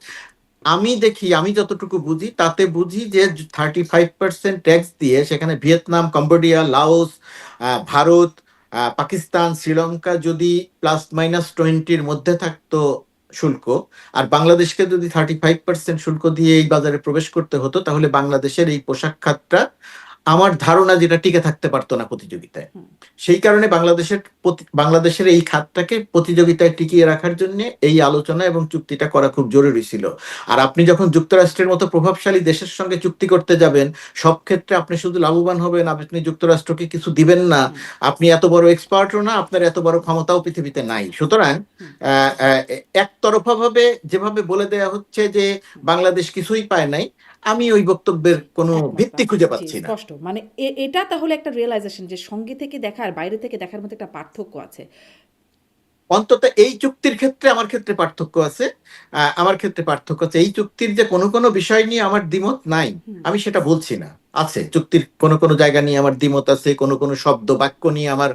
Speaker 2: আমি যতটুকু বুঝি তাতে বুঝি যে 35% ট্যাক্স দিয়ে সেখানে Vietnam, Cambodia, Laos, Bharat, Pakistan, Sri Lanka যদি +-20-র মধ্যে থাকতো শুল্ক, আর বাংলাদেশকে যদি 35% শুল্ক দিয়ে এই বাজারে প্রবেশ করতে হতো, তাহলে বাংলাদেশের এই পোশাক খাতটা আমার ধারণা যেটা টিকে থাকতে পারতো না প্রতিযোগিতায়।
Speaker 1: হুম।
Speaker 2: সেই কারণে বাংলাদেশের এই খাতটাকে প্রতিযোগিতায় টিকিয়ে রাখার জন্য এই আলোচনা এবং চুক্তিটা করা খুব জরুরি ছিল। আর আপনি যখন যুক্তরাষ্ট্রের মতো প্রভাবশালী দেশের সঙ্গে চুক্তি করতে যাবেন, সব ক্ষেত্রে আপনি শুধু লাভবান হবেন, আপনি যুক্তরাষ্ট্রকে কিছু দিবেন না,
Speaker 1: হুম,
Speaker 2: আপনি এত বড় এক্সপার্টও না, আপনার এত বড় ক্ষমতাও পৃথিবীতে নাই। সুতরাং
Speaker 1: হুম,
Speaker 2: একতরফা ভাবে যেভাবে বলে দেয়া হচ্ছে যে
Speaker 1: হুম।
Speaker 2: বাংলাদেশ কিছুই পায় নাই, আমি ওই বক্তব্যের
Speaker 1: জি,
Speaker 2: কোনো
Speaker 1: একমত
Speaker 2: ভিত্তি
Speaker 1: আপনার
Speaker 2: খুঁজে
Speaker 1: জি,
Speaker 2: পাচ্ছি না।
Speaker 1: স্পষ্ট। মানে এটা তাহলে একটা রিয়ালাইজেশন যে সঙ্গে থেকে দেখা আর বাইরে থেকে দেখার মধ্যে একটা পার্থক্য আছে।
Speaker 2: অন্তত এই চুক্তির ক্ষেত্রে আমার ক্ষেত্রে পার্থক্য আছে। আমার ক্ষেত্রে পার্থক্য আছে, এই চুক্তির যে কোনো কোনো বিষয় নিয়ে আমার দ্বিমত নাই,
Speaker 1: হুম,
Speaker 2: আমি সেটা বলছি না। আছে, চুক্তির কোনো কোনো জায়গা নিয়ে আমার দ্বিমত আছে, কোনো কোনো শব্দ বাক্য নিয়ে আমার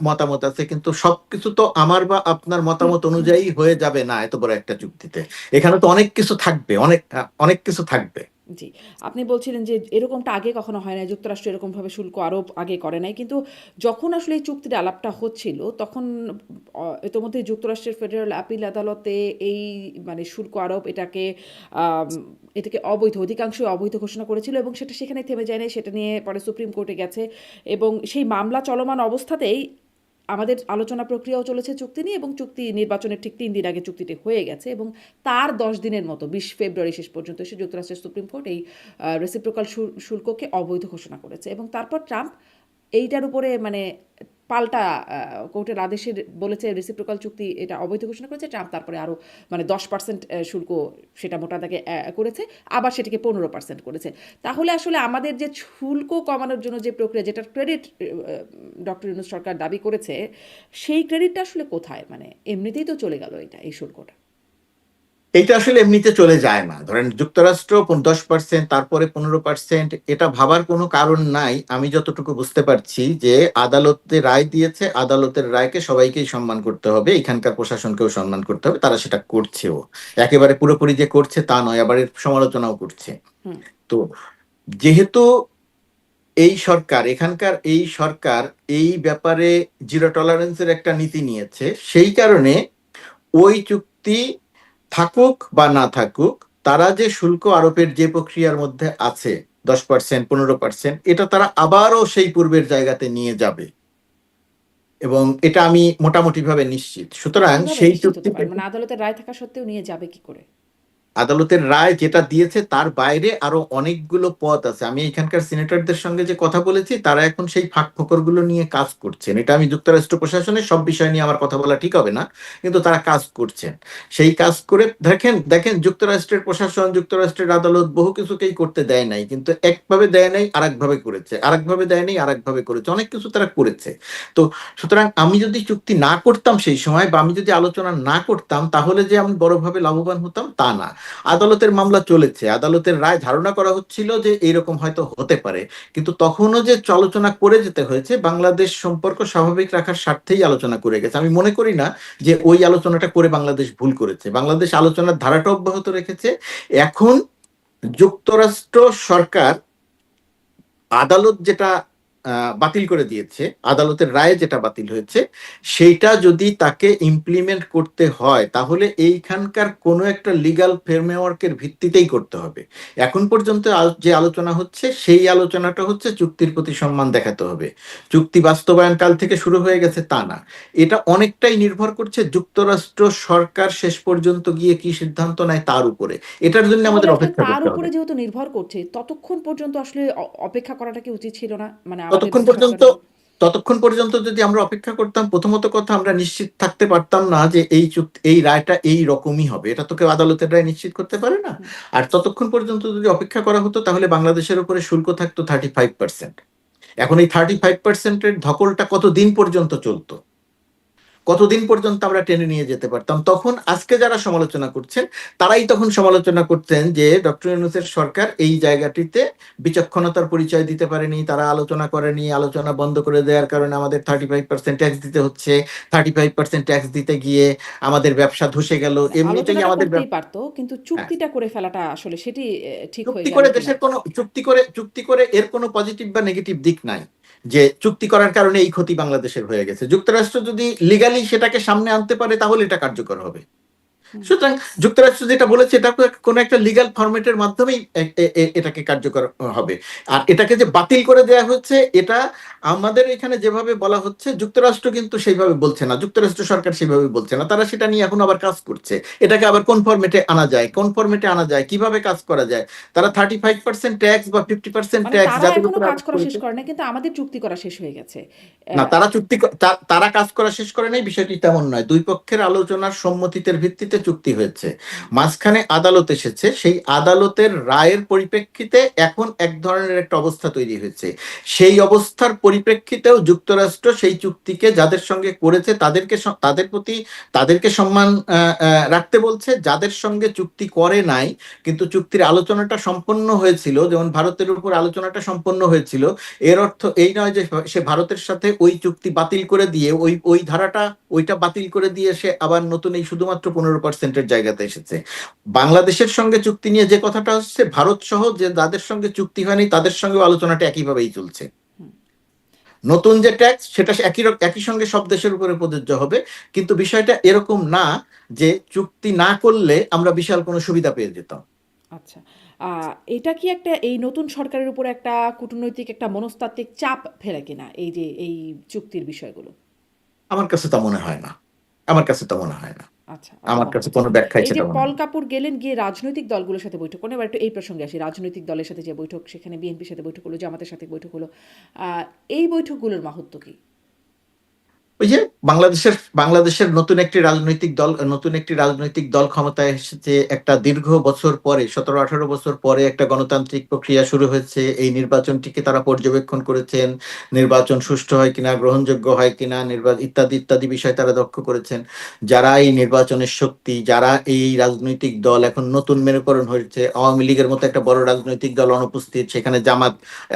Speaker 2: মতামত আছে, কিন্তু সবকিছু তো আমার বা আপনার মতামত অনুযায়ী হয়ে যাবে না এত বড় একটা চুক্তিতে। এখানে তো অনেক কিছু থাকবে, অনেক কিছু থাকবে।
Speaker 1: জি। আপনি বলছিলেন যে এরকমটা আগে কখনো হয় নাই। যুক্তরাষ্ট্র এরকমভাবে শুল্ক আরোপ আগে করে নাই। কিন্তু যখন আসলে এই চুক্তির আলাপটা হচ্ছিল, তখন ইতোমধ্যেই যুক্তরাষ্ট্রের ফেডারেল আপিল আদালতে এই মানে শুল্ক আরোপ আম এটাকে অবৈধ, অধিকাংশই অবৈধ ঘোষণা করেছিল এবং সেটা সেখানেই থেমে যায় নাই। সেটা নিয়ে পরে সুপ্রিম কোর্টে গেছে এবং সেই মামলা চলমান অবস্থাতেই আমাদের আলোচনা প্রক্রিয়াও চলেছে চুক্তি নিয়ে, এবং চুক্তি নির্বাচনের ঠিক ৩ দিন আগে চুক্তিটি হয়ে গেছে এবং তার ১০ দিনের মতো ২০ ফেব্রুয়ারি শেষ পর্যন্ত এসে যুক্তরাষ্ট্রের সুপ্রিম কোর্ট এই রেসিপ্রোকাল শুল্ককে অবৈধ ঘোষণা করেছে এবং তারপর ট্রাম্প এইটার উপরে মানে পাল্টা কোর্টের আদেশে বলেছে রেসিপ্রোকাল চুক্তি এটা অবৈধ ঘোষণা করেছে। ট্রাম্প তারপরে আরও মানে ১০% শুল্ক সেটা মোটা দাগে করেছে, আবার সেটাকে ১৫% করেছে। তাহলে আসলে আমাদের যে শুল্ক কমানোর জন্য যে প্রক্রিয়া, যেটার ক্রেডিট ডক্টর ইউনূস সরকার দাবি করেছে, সেই ক্রেডিটটা আসলে কোথায়? মানে এমনিতেই তো চলে গেল এই শুল্কটা।
Speaker 2: এটা আসলে এমনিতে চলে যায় না। ধরেন যুক্তরাষ্ট্র 10%, তারপরে 15%, এটা ভাবার কোনো কারণ নাই। আমি যতটুকু বুঝতে পারছি যে আদালতে রায় দিয়েছে, আদালতের রায়কে সবাইকেই সম্মান করতে হবে, এখানকার প্রশাসনকেও সম্মান করতে হবে, তারা সেটা করছেও। একেবারে পুরোপুরি যে করছে তা নয়, আবার এর সমালোচনাও করছে।
Speaker 1: হুম,
Speaker 2: তো যেহেতু এখানকার এই সরকার এই ব্যাপারে জিরো টলারেন্সের একটা নীতি নিয়েছে, সেই কারণে ওই চুক্তি থাকুক বা না থাকুক, তারা যে শুল্ক আরোপের যে প্রক্রিয়ার মধ্যে আছে 10%, 15%, এটা তারা আবারও সেই পূর্বের জায়গাতে নিয়ে যাবে, এবং এটা আমি মোটামুটি ভাবে নিশ্চিত। সুতরাং
Speaker 1: কিভাবে
Speaker 2: সেই
Speaker 1: নিশ্চিত
Speaker 2: চুক্তি
Speaker 1: হতে পারেন? মানে আদালতের রায় থাকা সত্ত্বেও নিয়ে যাবে কি করে?
Speaker 2: আদালতের রায় যেটা দিয়েছে তার বাইরে আরো অনেকগুলো পথ আছে। আমি এখানকার সিনেটরদের সঙ্গে যে কথা বলেছি, তারা এখন সেই ফাঁক ফোকরগুলো নিয়ে কাজ করছেন। এটা আমি যুক্তরাষ্ট্র প্রশাসনের সব বিষয় নিয়ে আমার কথা বলা ঠিক হবে না, কিন্তু তারা কাজ করছেন। সেই কাজ করে দেখেন দেখেন যুক্তরাষ্ট্রের প্রশাসন, যুক্তরাষ্ট্রের আদালত বহু কিছুকেই করতে দেয় নাই, কিন্তু একভাবে দেয় নাই আরেকভাবে করেছে, আরেকভাবে দেয় নাই আরেকভাবে করেছে, অনেক কিছু তারা করেছে। তো সুতরাং আমি যদি চুক্তি না করতাম সেই সময়, বা আমি যদি আলোচনা না করতাম, তাহলে যে আমি বড়ভাবে লাভবান হতাম তা না। আদালতের মামলা চলেছে, আদালতের রায় ধারণা করা হচ্ছিল যে এইরকম হয়তো হতে পারে, কিন্তু তখনও যে আলোচনা করে যেতে হয়েছে, বাংলাদেশ সম্পর্ক স্বাভাবিক রাখার স্বার্থেই আলোচনা করে গেছে। আমি মনে করি না যে ওই আলোচনাটা করে বাংলাদেশ ভুল করেছে। বাংলাদেশ আলোচনার ধারাটা অব্যাহত রেখেছে। এখন যুক্তরাষ্ট্র সরকার আদালত যেটা বাতিল করে দিয়েছে, আদালতের রায়ে যেটা বাতিল হয়েছে, সেইটা যদি তাকে ইমপ্লিমেন্ট করতে হয়, তাহলে এইখানকার কোনো একটা লিগ্যাল ফ্রেমওয়ার্কের ভিত্তিতেই করতে হবে। এখন পর্যন্ত যে আলোচনা হচ্ছে, সেই আলোচনাটা হচ্ছে চুক্তির প্রতি সম্মান দেখাতে হবে। চুক্তি বাস্তবায়ন কাল থেকে শুরু হয়ে গেছে তা না। এটা অনেকটাই নির্ভর করছে যুক্তরাষ্ট্র সরকার শেষ পর্যন্ত গিয়ে কি সিদ্ধান্ত নেয় তার উপরে। এটার জন্য
Speaker 1: তাহলে
Speaker 2: আমাদের
Speaker 1: আসলে
Speaker 2: অপেক্ষা
Speaker 1: তার
Speaker 2: করতে হবে।
Speaker 1: উপরে যেহেতু নির্ভর করছে, ততক্ষণ পর্যন্ত আসলে অপেক্ষা করাটা কি উচিত ছিল না? মানে আমাদের
Speaker 2: ততক্ষণ পর্যন্ত
Speaker 1: সরকারের?
Speaker 2: ততক্ষণ পর্যন্ত যদি আমরা অপেক্ষা করতাম, প্রথমত কথা আমরা নিশ্চিত থাকতে পারতাম না যে এই চুক্তি, এই রায়টা এই রকমই হবে। এটা তো কেউ আদালতের রায় নিশ্চিত করতে পারে না।
Speaker 1: হুম।
Speaker 2: আর ততক্ষণ পর্যন্ত যদি অপেক্ষা করা হতো, তাহলে বাংলাদেশের উপরে শুল্ক থাকতো 35%। এখন এই 35%-এর ধকলটা কতদিন পর্যন্ত চলতো, কতদিন পর্যন্ত আমরা টেনে নিয়ে যেতে পারতাম? তখন আজকে যারা সমালোচনা করছেন, তারাই তখন সমালোচনা করতেন যে ডক্টর ইউনূসের সরকার এই জায়গাটিতে বিচক্ষণতার পরিচয় দিতে পারেনি, তারা আলোচনা করেনি, আলোচনা বন্ধ করে দেওয়ার কারণে আমাদের 35% ট্যাক্স দিতে হচ্ছে, 35% ট্যাক্স দিতে গিয়ে আমাদের ব্যবসা ধসে গেল,
Speaker 1: না,
Speaker 2: এমনিতেই
Speaker 1: আলোচনাটা
Speaker 2: আমাদের
Speaker 1: করতেই পারতো, কিন্তু
Speaker 2: হ্যাঁ,
Speaker 1: চুক্তিটা করে ফেলাটা আসলে সেটি ঠিক হয়ে
Speaker 2: চুক্তি
Speaker 1: গেল
Speaker 2: করে
Speaker 1: কিনা?
Speaker 2: দেশের কোনো চুক্তি করে এর কোনো পজিটিভ বা নেগেটিভ দিক নাই যে চুক্তি করার কারণে এই ক্ষতি বাংলাদেশের হয়ে গেছে। যুক্তরাষ্ট্র যদি লিগালি সেটাকে সামনে আনতে পারে, তাহলে এটা কার্যকর হবে।
Speaker 1: হুম।
Speaker 2: সুতরাং যুক্তরাষ্ট্র যেটা বলেছে, এটা কোনো একটা লিগ্যাল ফরম্যাটের মাধ্যমেই এটাকে কার্যকর হবে। আর এটাকে যে বাতিল করে দেওয়া হচ্ছে, এটা আমাদের এখানে যেভাবে বলা হচ্ছে, যুক্তরাষ্ট্র কিন্তু সেইভাবে বলছে না, যুক্তরাষ্ট্র সরকার সেইভাবে বলছে না। তারা সেটা নিয়ে এখন আবার কাজ করছে। এটাকে আবার কোন ফরম্যাটে আনা যায়, কোন ফরম্যাটে আনা যায়, কিভাবে কাজ করা যায়। তারা 35% ট্যাক্স বা 50%
Speaker 1: মানে
Speaker 2: ট্যাক্স
Speaker 1: তারা
Speaker 2: যাদের
Speaker 1: এখনো
Speaker 2: উপর
Speaker 1: কাজ
Speaker 2: আরোপ
Speaker 1: করা শেষ
Speaker 2: করেছে।
Speaker 1: করে না, কিন্তু আমাদের চুক্তি করা শেষ হয়ে গেছে।
Speaker 2: না,
Speaker 1: আহ,
Speaker 2: তারা কাজ করা শেষ করে নাই, বিষয়টি তেমন নয়। দুই পক্ষের আলোচনার সম্মতির ভিত্তিতে চুক্তি হয়েছে।
Speaker 1: হুম।
Speaker 2: মাঝখানে আদালত এসেছে, সেই আদালতের রায়ের পরিপ্রেক্ষিতে এখন এক ধরনের একটা অবস্থা তৈরি হয়েছে। সেই অবস্থার পরিপ্রেক্ষিতেও যুক্তরাষ্ট্র সেই চুক্তিকে যাদের সঙ্গে করেছে তাদের প্রতি তাদেরকে সম্মান রাখতে বলছে। যাদের সঙ্গে চুক্তি করে নাই, কিন্তু চুক্তির আলোচনাটা সম্পন্ন হয়েছিল, যেমন ভারতের উপর আলোচনাটা সম্পন্ন হয়েছিল, এর অর্থ এই নয় যে সে ভারতের সাথে ওই চুক্তি বাতিল করে দিয়ে, ওই ওই ধারাটা, ওইটা বাতিল করে দিয়ে সে আবার নতুন এই শুধুমাত্র 15%-এর জায়গাতে এসেছে। বাংলাদেশের সঙ্গে চুক্তি নিয়ে যে কথাটা হচ্ছে, ভারত সহ যে যাদের সঙ্গে চুক্তি হয়নি তাদের সঙ্গে আলোচনাটা একইভাবেই চলছে।
Speaker 1: হুম।
Speaker 2: নতুন যে ট্যাক্স, সেটা একই সঙ্গে সব দেশের উপরে প্রযোজ্য হবে। কিন্তু বিষয়টা এরকম না যে চুক্তি না করলে আমরা বিশাল কোনো সুবিধা পেয়ে যেতাম।
Speaker 1: আচ্ছা। এটা কি একটা এই নতুন সরকারের উপর একটা কূটনৈতিক একটা মনস্তাত্ত্বিক চাপ ফেলে কিনা, এই যে এই চুক্তির বিষয়গুলো?
Speaker 2: আমার কাছে তা মনে হয় না। আমার কাছে তা মনে হয় না।
Speaker 1: আচ্ছা, আপনার
Speaker 2: আমার
Speaker 1: মনে
Speaker 2: কাছে
Speaker 1: হচ্ছে
Speaker 2: কোনো
Speaker 1: না।
Speaker 2: ব্যাখ্যাই
Speaker 1: এই যে
Speaker 2: সেটা মনে
Speaker 1: পল
Speaker 2: হয় না।
Speaker 1: কাপুর গেলেন গিয়ে রাজনৈতিক দলগুলোর সাথে বৈঠক করেন। এবার একটু এই প্রসঙ্গে আসি। রাজনৈতিক দলের সাথে যে বৈঠক, সেখানে বিএনপির সাথে বৈঠক হলো, জামাতের সাথে বৈঠক হলো। আ এই বৈঠকগুলোর মাহাত্ম্য কি?
Speaker 2: ওই যে বাংলাদেশের নতুন একটি রাজনৈতিক দল ক্ষমতায় এসেছে। একটা দীর্ঘ বছর পরে, 17-18 বছর পরে একটা গণতান্ত্রিক প্রক্রিয়া শুরু হয়েছে। এই নির্বাচনটিকে তারা পর্যবেক্ষণ করেছেন, নির্বাচন সুষ্ঠু হয় কিনা, গ্রহণযোগ্য হয় কিনা, ইত্যাদি ইত্যাদি বিষয় তারা লক্ষ্য করেছেন। যারা এই নির্বাচনের শক্তি, যারা এই রাজনৈতিক দল, এখন নতুন মেরুকরণ হয়েছে, আওয়ামী লীগের মতো একটা বড় রাজনৈতিক দল অনুপস্থিত, সেখানে জামাত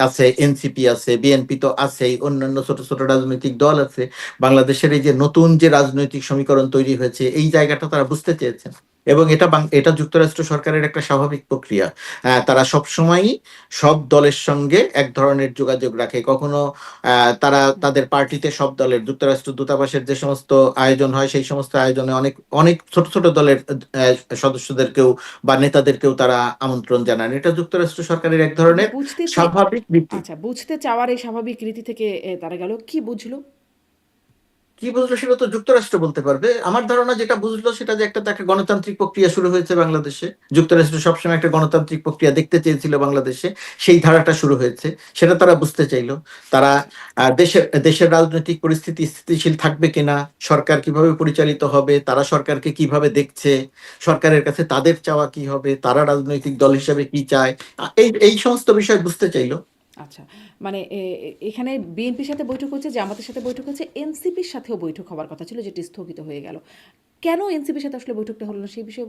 Speaker 2: আছে, এনসিপি আছে, বিএনপি তো আছেই, অন্যান্য ছোট ছোট রাজনৈতিক দল আছে। বাংলাদেশের এই যে নতুন যে রাজনৈতিক সমীকরণ তৈরি হয়েছে, এই জায়গাটা তারা বুঝতে চেয়েছেন। এবং এটা যুক্তরাষ্ট্র সরকারের একটা স্বাভাবিক প্রক্রিয়া। তারা সব সময়ই সব দলের সঙ্গে এক ধরনের যোগাযোগ রাখে। কখনো তারা তাদের পার্টিতে সব দলের, যুক্তরাষ্ট্র দূতাবাসের যে সমস্ত আয়োজন হয়, সেই সমস্ত আয়োজনে অনেক অনেক ছোট ছোট দলের সদস্যদেরকেও বা নেতাদেরকেও তারা আমন্ত্রণ জানান। এটা যুক্তরাষ্ট্র সরকারের এক
Speaker 1: এই যে
Speaker 2: ধরনের
Speaker 1: বুঝতে চে
Speaker 2: স্বাভাবিক রীতি।
Speaker 1: আচ্ছা, বুঝতে চাওয়ার এই স্বাভাবিক রীতি থেকে তারা গেল। কি বুঝলো?
Speaker 2: কি বুঝলো সেটা তো যুক্তরাষ্ট্র বলতে পারবে। আমার ধারণা যেটা বুঝলো সেটা যে একটা গণতান্ত্রিক প্রক্রিয়া শুরু হয়েছে বাংলাদেশে। যুক্তরাষ্ট্র সবসময় একটা গণতান্ত্রিক প্রক্রিয়া দেখতে চেয়েছিল বাংলাদেশে, সেই ধারাটা শুরু হয়েছে, সেটা তারা বুঝতে চাইলো। তারা দেশের দেশের রাজনৈতিক পরিস্থিতি স্থিতিশীল থাকবে কিনা, সরকার কিভাবে পরিচালিত হবে, তারা সরকারকে কিভাবে দেখছে, সরকারের কাছে তাদের চাওয়া কি হবে, তারা রাজনৈতিক দল হিসাবে কি চায়, এই এই সমস্ত বিষয় বুঝতে চাইলো।
Speaker 1: আচ্ছা, মানে এখানে বিএনপির সাথে বৈঠক হচ্ছে, জামাতের সাথে বৈঠক হচ্ছে, এনসিপির সাথেও বৈঠক হওয়ার কথা ছিল, যেটি স্থগিত হয়ে গেল। কেন এনসিপির সাথে আসলে বৈঠকটা হলো না সেই বিষয়ে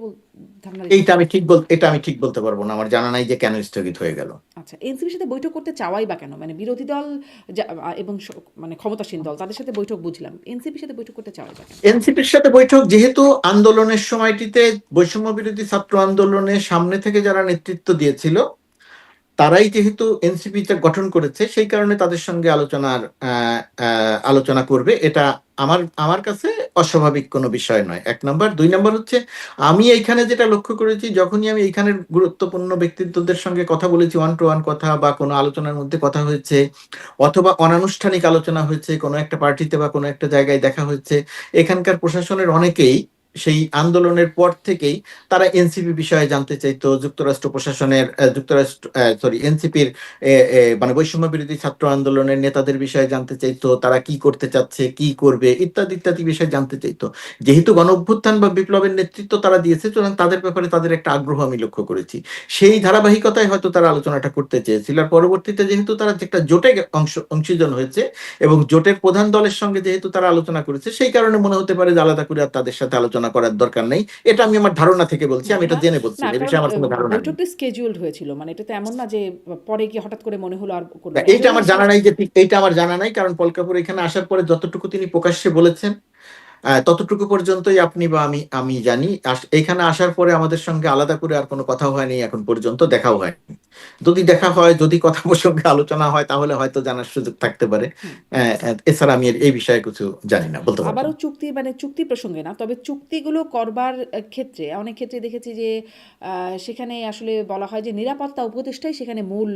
Speaker 1: ধারণা দিতে
Speaker 2: এইটা
Speaker 1: পারেন?
Speaker 2: আমি এটা আমি ঠিক বলতে পারবো না, আমার জানা নাই যে কেন স্থগিত হয়ে গেল।
Speaker 1: আচ্ছা, এনসিপির সাথে বৈঠক করতে চাওয়াই বা কেন? মানে বিরোধী দল এবং মানে ক্ষমতাসীন দল তাদের সাথে বৈঠক বুঝলাম, এনসিপির সাথে বৈঠক করতে চাওয়াই বা কেন?
Speaker 2: এনসিপির সাথে বৈঠক যেহেতু আন্দোলনের সময়টিতে বৈষম্য বিরোধী ছাত্র আন্দোলনের সামনে থেকে যারা নেতৃত্ব দিয়েছিল, তারাই যেহেতু এনসিপিটা গঠন করেছে, সেই কারণে তাদের সঙ্গে আলোচনা করবে, এটা আমার আমার কাছে অস্বাভাবিক কোনো বিষয় নয়, 1 নম্বর। 2 নম্বর হচ্ছে, আমি এইখানে যেটা লক্ষ্য করেছি, যখনই আমি এইখানের গুরুত্বপূর্ণ ব্যক্তিত্বদের সঙ্গে কথা বলেছি, ওয়ান টু ওয়ান কথা বা কোনো আলোচনার মধ্যে কথা হয়েছে, অথবা অনানুষ্ঠানিক আলোচনা হয়েছে, কোনো একটা পার্টিতে বা কোনো একটা জায়গায় দেখা হয়েছে, এখানকার প্রশাসনের অনেকেই সেই আন্দোলনের পর থেকেই তারা এনসিপি বিষয়ে জানতে চাইতো, যুক্তরাষ্ট্র প্রশাসনের এনসিপির মানে বৈষম্য বিরোধী ছাত্র আন্দোলনের নেতাদের বিষয়ে জানতে চাইতো, তারা কি করতে চাচ্ছে, কি করবে, ইত্যাদি ইত্যাদি বিষয়ে জানতে চাইতো। যেহেতু গণ অভ্যুত্থান বা বিপ্লবের নেতৃত্ব তারা দিয়েছে, সুতরাং তাদের ব্যাপারে তাদের একটা আগ্রহ আমি লক্ষ্য করেছি। সেই ধারাবাহিকতায় হয়তো তারা আলোচনাটা করতে চেয়েছিল। আর পরবর্তীতে যেহেতু তারা একটা জোটে অংশীজন হয়েছে এবং জোটের প্রধান দলের সঙ্গে যেহেতু তারা আলোচনা করেছে, সেই কারণে মনে হতে পারে যে আলাদা করে আর তাদের সাথে আলোচনা করার দরকার নেই। এটা আমি আমার ধারণা থেকে বলছি,
Speaker 1: না,
Speaker 2: আমি এটা
Speaker 1: না,
Speaker 2: জেনে বলছি
Speaker 1: না,
Speaker 2: না, এ
Speaker 1: কারণ
Speaker 2: বিষয়ে আমার কোনো ধারণা নেই।
Speaker 1: বৈঠকটা স্কেডিউলড হয়েছিল, মানে এটা তো এমন না যে পরে গিয়ে হঠাৎ করে মনে হলো আর করবে
Speaker 2: না,
Speaker 1: না, এটা
Speaker 2: এইটা
Speaker 1: হলো
Speaker 2: আমার জানা নাই যে ঠিক এইটা আমার জানা নাই, কারণ পল কাপুর এখানে আসার পরে যতটুকু তিনি প্রকাশ্যে বলেছেন, ততটুকু পর্যন্তই আপনি বা আমি জানি। এখানে আসার পরে আমাদের সঙ্গে আলাদা করে আর কোনো কথা হয়নি, এখন পর্যন্ত দেখাও হয়নি। যদি দেখা হয়, যদি কথা প্রসঙ্গে আলোচনা হয়, তাহলে হয়তো জানার সুযোগ থাকতে পারে।
Speaker 1: হুম।
Speaker 2: এছাড়া আমি এই বিষয়ে কিছু জানি
Speaker 1: আচ্ছা,
Speaker 2: না, বলতে পারবো
Speaker 1: আবারও
Speaker 2: না।
Speaker 1: চুক্তি, মানে চুক্তি প্রসঙ্গে না, তবে চুক্তিগুলো করবার ক্ষেত্রে অনেক ক্ষেত্রে দেখেছি যে সেখানে আসলে বলা হয় যে নিরাপত্তা উপদেষ্টাই সেখানে মূল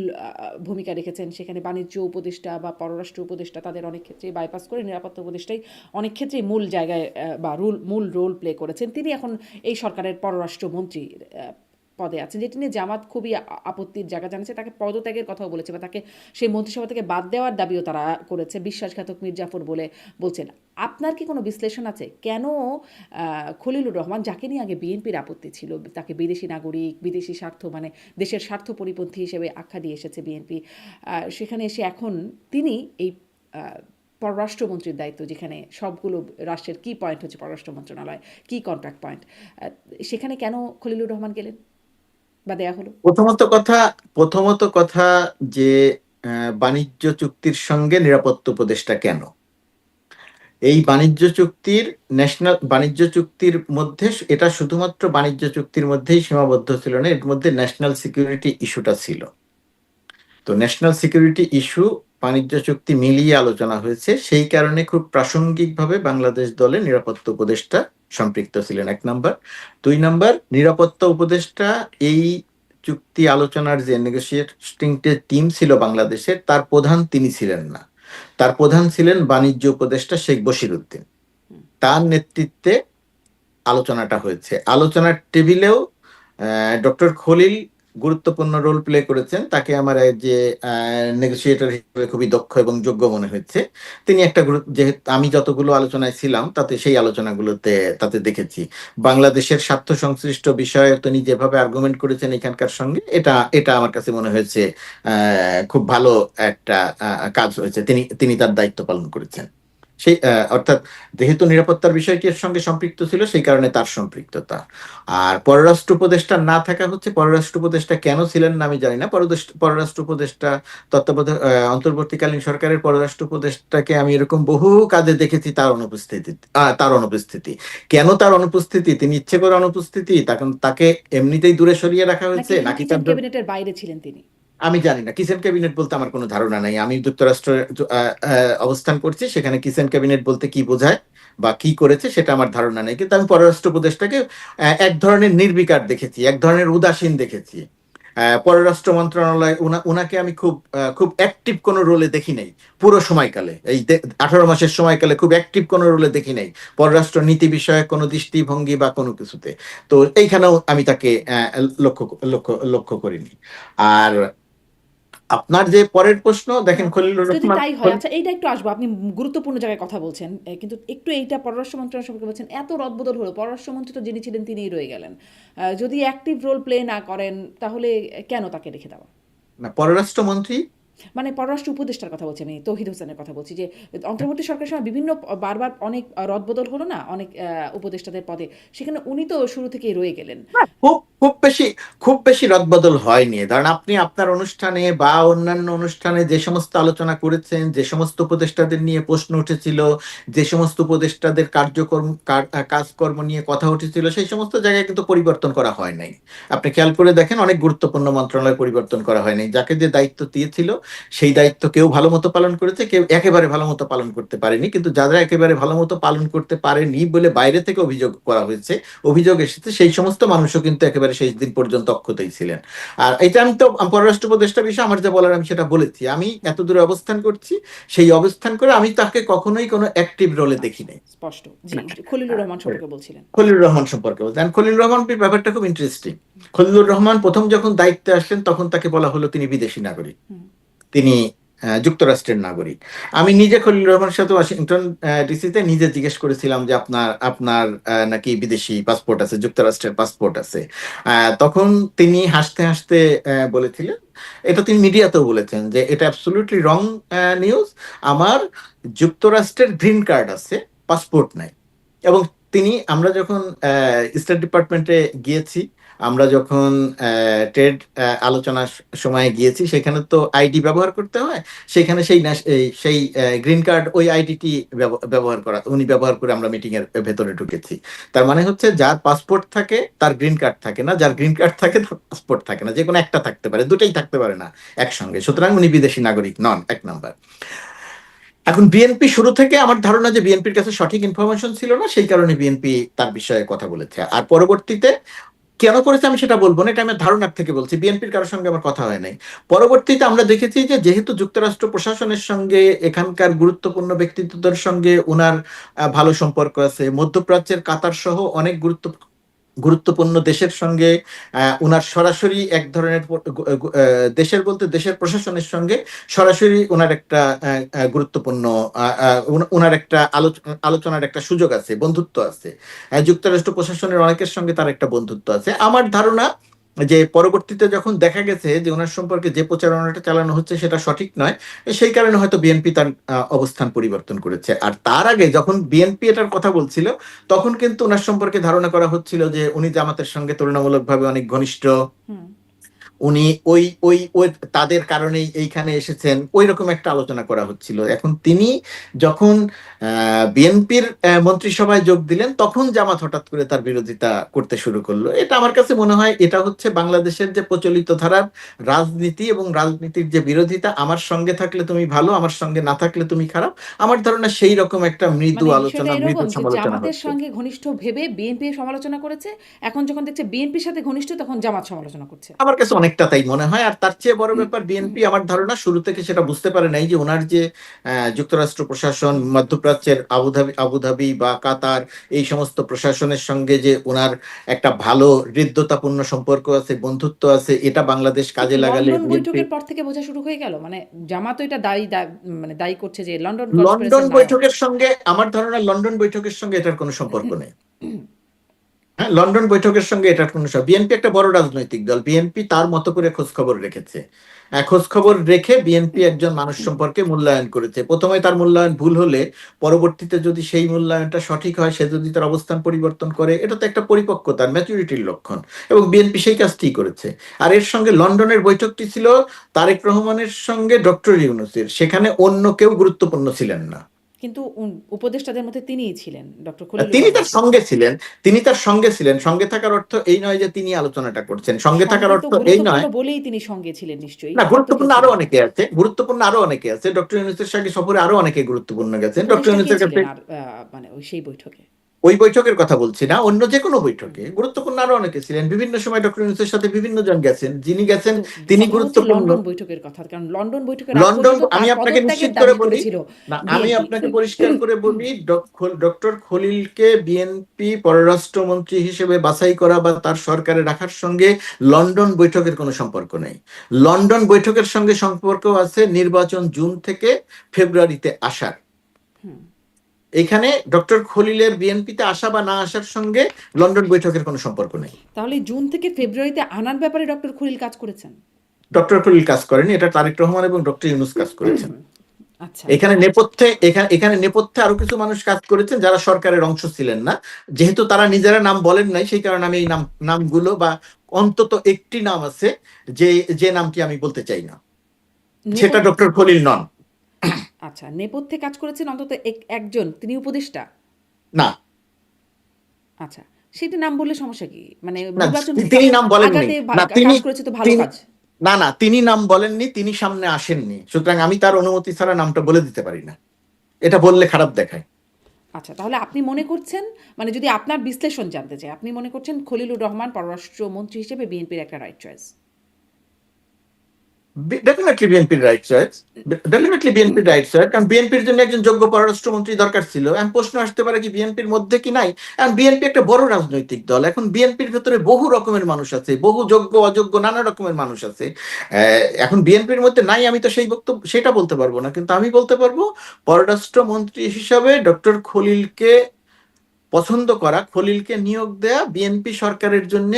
Speaker 1: ভূমিকা রেখেছেন। সেখানে বাণিজ্য উপদেষ্টা বা পররাষ্ট্র উপদেষ্টা তাদের অনেক ক্ষেত্রেই বাইপাস করে নিরাপত্তা উপদেষ্টাই অনেক ক্ষেত্রেই মূল জায়গায় বা মূল রোল প্লে করেছেন। তিনি এখন এই সরকারের পররাষ্ট্রমন্ত্রী পদে আছেন, যেটি নিয়ে জামাত খুবই আপত্তির জায়গা জানিয়েছে, তাকে পদত্যাগের কথাও বলেছে বা তাকে সেই মন্ত্রিসভা থেকে বাদ দেওয়ার দাবিও তারা করেছে, বিশ্বাসঘাতক মির্জাফর বলে বলছেন। আপনার কি কোনো বিশ্লেষণ আছে কেন খলিলুর রহমান, যাকে নিয়ে আগে বিএনপির আপত্তি ছিল, তাকে বিদেশি নাগরিক, বিদেশি স্বার্থ, মানে দেশের স্বার্থ পরিপন্থী হিসেবে আখ্যা দিয়ে এসেছে বিএনপি, সেখানে এসে এখন তিনি এই পররাষ্ট্রমন্ত্রীর দায়িত্ব, যেখানে সবগুলো রাষ্ট্রের কি পয়েন্ট হচ্ছে পররাষ্ট্র মন্ত্রণালয়, কি কন্ট্রাক্ট পয়েন্ট, সেখানে কেন খলিলুর রহমান গেলেন বা দেয়া হলো?
Speaker 2: প্রথমত কথা যে বাণিজ্য চুক্তির সঙ্গে নিরাপত্তা উপদেষ্টা কেন? এই বাণিজ্য চুক্তির মধ্যে এটা শুধুমাত্র বাণিজ্য চুক্তির মধ্যেই সীমাবদ্ধ ছিল না, এর মধ্যে ন্যাশনাল সিকিউরিটি ইস্যুটা ছিল। তো ন্যাশনাল সিকিউরিটি ইস্যু বাণিজ্য চুক্তি মিলিয়ে আলোচনা হয়েছে, সেই কারণে খুব প্রাসঙ্গিকভাবে বাংলাদেশ দলে নিরাপত্তা উপদেষ্টা সম্পৃক্ত ছিলেন, 1 নম্বর। 2 নম্বর, নিরাপত্তা উপদেষ্টা এই চুক্তি আলোচনার যে নেগোসিয়েটিং টিম ছিল বাংলাদেশের, তার প্রধান তিনি ছিলেন না, তার প্রধান ছিলেন বাণিজ্য উপদেষ্টা শেখ বশিরউদ্দিন। তার নেতৃত্বে আলোচনাটা হয়েছে। আলোচনার টেবিলেও ডক্টর খলিল গুরুত্বপূর্ণ রোল প্লে করেছেন, তাকে আমার যে নেগোসিয়েটর হিসেবে খুবই দক্ষ এবং যোগ্য মনে হয়েছে। তিনি যেহেতু আমি যতগুলো আলোচনায় ছিলাম, সেই আলোচনাগুলোতে তাতে দেখেছি বাংলাদেশের স্বার্থ সংশ্লিষ্ট বিষয়ে তিনি যেভাবে আর্গুমেন্ট করেছেন এখানকার সঙ্গে, এটা এটা আমার কাছে মনে হয়েছে খুব ভালো একটা কাজ হয়েছে, তিনি তার দায়িত্ব পালন করেছেন। অর্থাৎ যেহেতু নিরাপত্তার বিষয়টির সঙ্গে সম্পৃক্ত ছিল, সেই কারণে তার সম্পৃক্ততা। আর পররাষ্ট্র উপদেষ্টা না থাকা হচ্ছে, পররাষ্ট্র উপদেষ্টা কেন ছিলেন না আমি জানি না। পররাষ্ট্র উপদেষ্টা তত্ত্বাবধায়ক অন্তর্বর্তীকালীন সরকারের পররাষ্ট্র উপদেষ্টাকে আমি এরকম বহু কাজে দেখেছি তার অনুপস্থিতি। কেন তার অনুপস্থিতি? তিনি ইচ্ছে করে অনুপস্থিতি, তখন তাকে এমনিতেই দূরে সরিয়ে রাখা
Speaker 1: নাকি
Speaker 2: হয়েছে,
Speaker 1: এখানে
Speaker 2: নাকি
Speaker 1: কিচেন ক্যাবিনেটের বাইরে ছিলেন তিনি?
Speaker 2: আমি জানি না। কিচেন ক্যাবিনেট বলতে আমার কোনো ধারণা নাই। আমি যুক্তরাষ্ট্রে অবস্থান করছি, সেখানে কিচেন ক্যাবিনেট বলতে কি বোঝায় বা কি করেছে সেটা আমার ধারণা নেই, কিন্তু আমি পররাষ্ট্র উপদেষ্টাকে এক ধরনের নির্বিকার দেখেছি, এক ধরনের উদাসীন দেখেছি। পররাষ্ট্র মন্ত্রণালয় উনাকে আমি খুব অ্যাক্টিভ কোনো রোলে দেখি নাই পুরো সময়কালে, এই 18 মাসের সময়কালে খুব অ্যাক্টিভ কোনো রোলে দেখি নাই পররাষ্ট্র নীতি বিষয়ক কোনো দৃষ্টিভঙ্গি বা কোনো কিছুতে। তো এইখানেও আমি তাকে লক্ষ্য লক্ষ্য লক্ষ্য করিনি। আর আপনার যে পরের প্রশ্ন দেখেন,
Speaker 1: হ্যাঁ,
Speaker 2: খলিলুর
Speaker 1: যদি
Speaker 2: রহমান
Speaker 1: তাই হয়, আচ্ছা এইটা একটু আসবো। আপনি গুরুত্বপূর্ণ জায়গায় কথা বলছেন। কিন্তু একটু এইটা পররাষ্ট্র মন্ত্রণালয় সম্পর্কে বলছেন, এত রদবদল হলো। পররাষ্ট্রমন্ত্রী তো যিনি ছিলেন তিনিই রয়ে গেলেন। যদি অ্যাক্টিভ রোল প্লে না করেন তাহলে কেন তাকে রেখে দেওয়া?
Speaker 2: না, পররাষ্ট্রমন্ত্রী
Speaker 1: মানে পররাষ্ট্র উপদেষ্টার কথা বলছি আমি, তৌহিদ হোসেনের কথা বলছি, যে অন্তর্বর্তী সরকারের সময় বিভিন্ন বারবার অনেক রদবদল হলো না, অনেক উপদেষ্টাদের পদে। সেখানে উনি তো শুরু থেকেই রয়ে গেলেন।
Speaker 2: খুব খুব বেশি রদবদল হয়নি। ধরেন আপনি আপনার অনুষ্ঠানে বা অন্যান্য অনুষ্ঠানে যে সমস্ত আলোচনা করেছেন, যে সমস্ত উপদেষ্টাদের নিয়ে প্রশ্ন উঠেছিল, যে সমস্ত উপদেষ্টাদের কাজকর্ম নিয়ে কথা উঠেছিল, সেই সমস্ত জায়গায় কিন্তু পরিবর্তন করা হয় নাই। আপনি খেয়াল করে দেখেন, অনেক গুরুত্বপূর্ণ মন্ত্রণালয় পরিবর্তন করা হয়নি। যাকে যে দায়িত্ব দিয়েছিল সেই দায়িত্ব কেউ ভালো মতো পালন করেছে, কেউ একেবারে ভালো মতো পালন করতে পারেনি। কিন্তু যারা একেবারে ভালো মতো পালন করতে পারেনি বলে বাইরে থেকে অভিযোগ করা হয়েছে, অভিযোগ এসেছে, সেই সমস্ত মানুষও কিন্তু একেবারে শেষ দিন পর্যন্ত অক্ষতই ছিলেন। আর এটা আমি তো পররাষ্ট্র উপদেষ্টা বিষয়ে আমার যা বলার আমি সেটা বলেছি। আমি এত দূরে অবস্থান করছি, সেই অবস্থান করে আমি তাকে কখনোই কোনো অ্যাক্টিভ রোলে দেখি
Speaker 1: আচ্ছা,
Speaker 2: নাই।
Speaker 1: স্পষ্ট। জি, খলিলুর রহমান সম্পর্কে বলছিলেন।
Speaker 2: খলিলুর রহমান সম্পর্কে বলতেন, খলিলুর রহমান ব্যাপারটা খুব ইন্টারেস্টিং। খলিলুর রহমান প্রথম যখন দায়িত্বে আসলেন তখন তাকে বলা হলো তিনি বিদেশি নাগরিক,
Speaker 1: হুম।
Speaker 2: তিনি যুক্তরাষ্ট্রের নাগরিক। আমি নিজে খলিলুর রহমানের সাথে ওয়াশিংটন ডিসিতে নিজে জিজ্ঞেস করেছিলাম যে আপনার আপনার নাকি বিদেশি পাসপোর্ট আছে, যুক্তরাষ্ট্রের পাসপোর্ট আছে। তখন তিনি হাসতে হাসতে বলেছিলেন, এটা তিনি মিডিয়াতেও বলেছেন, যে এটা অ্যাবসলিউটলি রং নিউজ, আমার যুক্তরাষ্ট্রের গ্রিন কার্ড আছে, পাসপোর্ট নাই। এবং আমরা যখন স্টেট ডিপার্টমেন্টে গিয়েছি, আমরা যখন ট্রেড আলোচনার সময় গিয়েছি, সেখানে তো আইডি ব্যবহার করতে হয়। সেখানে সেই গ্রিন কার্ড, ওই আইডিটি ব্যবহার করা, উনি ব্যবহার করে আমরা মিটিং এর ভেতরে ঢুকেছি। তার মানে হচ্ছে যার পাসপোর্ট থাকে তার গ্রিন কার্ড থাকে না, যার গ্রিন কার্ড থাকে তার পাসপোর্ট থাকে না। যে কোনো একটা থাকতে পারে, দুটাই থাকতে পারে না একসঙ্গে। সুতরাং উনি বিদেশি নাগরিক নন, 1 নাম্বার। এখন বিএনপি শুরু থেকে আমার ধারণা যে বিএনপির কাছে সঠিক ইনফরমেশন ছিল না, সেই কারণে বিএনপি তার বিষয়ে কথা বলেছে। আর পরবর্তীতে কেন করেছে আমি সেটা বলবো না, এটা আমি ধারণার থেকে বলছি, বিএনপির কারোর সঙ্গে আমার কথা হয় নাই। পরবর্তীতে আমরা দেখেছি যে যেহেতু যুক্তরাষ্ট্র প্রশাসনের সঙ্গে, এখানকার গুরুত্বপূর্ণ ব্যক্তিত্বদের সঙ্গে উনার ভালো সম্পর্ক আছে, মধ্যপ্রাচ্যের কাতার সহ অনেক গুরুত্বপূর্ণ দেশের সঙ্গে উনার সরাসরি এক ধরনের দেশের বলতে দেশের প্রশাসনের সঙ্গে সরাসরি উনার একটা গুরুত্বপূর্ণ উনার একটা আলোচনার একটা সুযোগ আছে, বন্ধুত্ব আছে। যুক্তরাষ্ট্র প্রশাসনের অনেকের সঙ্গে তার একটা বন্ধুত্ব আছে। আমার ধারণা যে পরবর্তীতে যখন দেখা গেছে যে ওনার সম্পর্কে যে প্রচারণাটা চালানো হচ্ছে সেটা সঠিক নয়, সেই কারণে হয়তো বিএনপি তার অবস্থান পরিবর্তন করেছে। আর তার আগে যখন বিএনপি এটার কথা বলছিল, তখন কিন্তু ওনার সম্পর্কে ধারণা করা হচ্ছিল যে উনি জামাতের সঙ্গে তুলনামূলকভাবে অনেক ঘনিষ্ঠ,
Speaker 1: হুম।
Speaker 2: উনি ওই ওই ওই তাদের কারণেই এইখানে এসেছেন, ওই রকম একটা আলোচনা করা হচ্ছিল। এখন তিনি যখন বিএনপির মন্ত্রিসভায় যোগ দিলেন, তখন জামাত হঠাৎ করে তার বিরোধিতা করতে শুরু করলো। এটা আমার কাছে মনে হয় এটা হচ্ছে বাংলাদেশের যে প্রচলিত ধারার রাজনীতি, এবং রাজনীতির যে বিরোধিতা, আমার সঙ্গে থাকলে তুমি ভালো, আমার সঙ্গে না থাকলে তুমি খারাপ। আমার ধারণা সেই রকম একটা মৃদু
Speaker 1: মানে বিষয়টা
Speaker 2: আলোচনা, মৃদু
Speaker 1: এরকম যে
Speaker 2: সমালোচনা
Speaker 1: জামাতের
Speaker 2: হচ্ছে।
Speaker 1: সঙ্গে ঘনিষ্ঠ ভেবে বিএনপি সমালোচনা করেছে, এখন যখন দেখছে বিএনপির সাথে ঘনিষ্ঠ তখন জামাত সমালোচনা করছে।
Speaker 2: আমার কাছে অনেকটা তাই মনে হয়। আর তার চেয়ে বড় ব্যাপার, বিএনপি আমার ধারণা শুরু থেকে সেটা বুঝতে পারে নাই যে ওনার যে যুক্তরাষ্ট্র প্রশাসন, মধ্যপ্রাচ্যের আবুধাবি বা কাতার, এই সমস্ত প্রশাসনের সঙ্গে যে ওনার একটা ভালো হৃদ্যতাপূর্ণ সম্পর্ক আছে, বন্ধুত্ব আছে, এটা বাংলাদেশ
Speaker 1: ঠিক
Speaker 2: কাজে লাগালে
Speaker 1: লন্ডন
Speaker 2: বিএনপি।
Speaker 1: বৈঠকের পর থেকে বোঝা শুরু হয়ে গেল, মানে জামাত এটা মানে দায়ী করছে যে লন্ডন
Speaker 2: লন্ডন
Speaker 1: কনফারেন্সের নায়ক।
Speaker 2: বৈঠকের সঙ্গে, আমার ধারণা লন্ডন বৈঠকের সঙ্গে এটার কোনো সম্পর্ক নেই। হ্যাঁ, লন্ডন বৈঠকের সঙ্গে এটার কোনো, বিএনপি একটা বড় রাজনৈতিক দল, বিএনপি তার মতো করে খোঁজ খবর রেখেছে। খোঁজ খবর রেখে বিএনপি একজন মানুষ সম্পর্কে মূল্যায়ন করেছে। প্রথমে তার মূল্যায়ন ভুল হলে পরবর্তীতে যদি সেই মূল্যায়নটা সঠিক হয়, সে যদি তার অবস্থান পরিবর্তন করে, এটা তো একটা পরিপক্কতার, ম্যাচুরিটির লক্ষণ। এবং বিএনপি সেই কাজটি করেছে। আর এর সঙ্গে লন্ডনের বৈঠকটি ছিল তারেক রহমানের সঙ্গে ডক্টর ইউনূসের, সেখানে অন্য কেউ গুরুত্বপূর্ণ ছিলেন না।
Speaker 1: কিন্তু উপদেষ্টাদের মধ্যে তিনিই ছিলেন, ডক্টর খলিলুর
Speaker 2: তিনি তার
Speaker 1: রহমান।
Speaker 2: সঙ্গে ছিলেন, তিনি তার সঙ্গে ছিলেন। সঙ্গে থাকার অর্থ এই নয় যে তিনি আলোচনাটা করছেন, সঙ্গে থাকার
Speaker 1: সঙ্গে তো
Speaker 2: অর্থ এই
Speaker 1: গুরুত্বপূর্ণ
Speaker 2: নয়।
Speaker 1: বলেই তিনি সঙ্গে ছিলেন নিশ্চয়ই,
Speaker 2: না,
Speaker 1: আর তো কেউ
Speaker 2: গুরুত্বপূর্ণ আরো
Speaker 1: ছিলেন না।
Speaker 2: অনেকে আছে, গুরুত্বপূর্ণ আরো অনেকে আছে। ডক্টর ইউনূসের সঙ্গে সফরে আরো অনেকে গুরুত্বপূর্ণ গেছেন ডক্টর
Speaker 1: উপদেষ্টা কে
Speaker 2: ইউনূসের কাছে।
Speaker 1: ছিলেন আর মানে ওই সেই বৈঠকে?
Speaker 2: ওই বৈঠকের কথা বলছি না, অন্য যে কোনো বৈঠকে গুরুত্বপূর্ণ আরো অনেকে ছিলেন, বিভিন্ন সময় ডক্টর ইউনূসের সাথে বিভিন্ন জন গেছেন, যিনি গেছেন
Speaker 1: তো
Speaker 2: তিনি
Speaker 1: কথা হচ্ছে
Speaker 2: গুরুত্বপূর্ণ।
Speaker 1: লন্ডন বৈঠকের কথা, কারণ লন্ডন বৈঠকের আগ
Speaker 2: লন্ডন,
Speaker 1: পর্যন্ত
Speaker 2: আমি
Speaker 1: তার
Speaker 2: আপনাকে
Speaker 1: পদত্যাগের
Speaker 2: নিশ্চিত করে
Speaker 1: দাবি
Speaker 2: বলি,
Speaker 1: করেছিল
Speaker 2: না আমি
Speaker 1: বিএনপি।
Speaker 2: আপনাকে পরিষ্কার করে বলি, ডক্টর খলিলকে বিএনপি পররাষ্ট্রমন্ত্রী হিসেবে বাছাই করা বা তার সরকারে রাখার সঙ্গে লন্ডন বৈঠকের কোনো সম্পর্ক নেই। লন্ডন বৈঠকের সঙ্গে সম্পর্ক আছে নির্বাচন জুন থেকে ফেব্রুয়ারিতে আসার। এখানে ডক্টর খলিলের বিএনপিতে আসা বা না আসার সঙ্গে লন্ডন বৈঠকের কোনো সম্পর্ক নেই।
Speaker 1: তাহলে জুন থেকে ফেব্রুয়ারিতে আনার ব্যাপারে ডক্টর খলিল কাজ করেছেন?
Speaker 2: ডক্টর খলিল কাজ করেনি, এটা তারেক রহমান এবং ডক্টর ইউনূস কাজ করেছেন।
Speaker 1: আচ্ছা,
Speaker 2: এখানে নেপথ্যে আরো কিছু মানুষ কাজ করেছেন যারা সরকারের অংশ ছিলেন না, যেহেতু তারা নিজেরা নাম বলেন নাই, সেই কারণে আমি এই নামগুলো বা অন্তত একটি নাম আছে যে যে নামটি আমি বলতে চাই না, সেটা
Speaker 1: নেপথ্যে,
Speaker 2: ডক্টর খলিল নন।
Speaker 1: আচ্ছা, নেপথ্যে কাজ করেছেন অন্তত একজন, তিনি উপদেষ্টা।
Speaker 2: না
Speaker 1: আচ্ছা, সেটা নাম বললে সমস্যা কি? মানে
Speaker 2: না,
Speaker 1: নির্বাচন
Speaker 2: তিনি নাম বলেননি।
Speaker 1: আগাতে
Speaker 2: না তিনি
Speaker 1: কাজ করেছে তো ভালো
Speaker 2: তিনি
Speaker 1: কাজ।
Speaker 2: না না তিনি নাম বলেননি, তিনি সামনে আসেননি, সুতরাং আমি তার অনুমতি ছাড়া নামটা বলে দিতে পারি না, এটা বললে খারাপ দেখায়।
Speaker 1: আচ্ছা, তাহলে আপনি মনে করছেন, মানে যদি আপনার বিশ্লেষণ জানতে চাই, আপনি মনে করছেন খলিলুর রহমান পররাষ্ট্রমন্ত্রী হিসেবে বিএনপির একটা রাইট চয়েস?
Speaker 2: ডেফিনেটলি বিএনপির রাইট চয়েস, ডেফিনেটলি বিএনপির রাইট চয়েস, কারণ বিএনপির জন্য একজন যোগ্য পররাষ্ট্রমন্ত্রী দরকার ছিল। এখন প্রশ্ন আসতে পারে কি বিএনপির মধ্যে কি নাই? এখন বিএনপি একটা বড় রাজনৈতিক দল, এখন বিএনপির ভেতরে বহু রকমের মানুষ আছে, বহু যোগ্য অযোগ্য নানা রকমের মানুষ আছে। এখন বিএনপির মধ্যে নাই, আমি তো সেই বক্তব্য সেটা বলতে পারবো না, কিন্তু আমি বলতে পারবো পররাষ্ট্রমন্ত্রী হিসাবে ডক্টর খলিলকে পছন্দ করা, খলিলকে নিয়োগ দেয়া বিএনপি সরকারের জন্য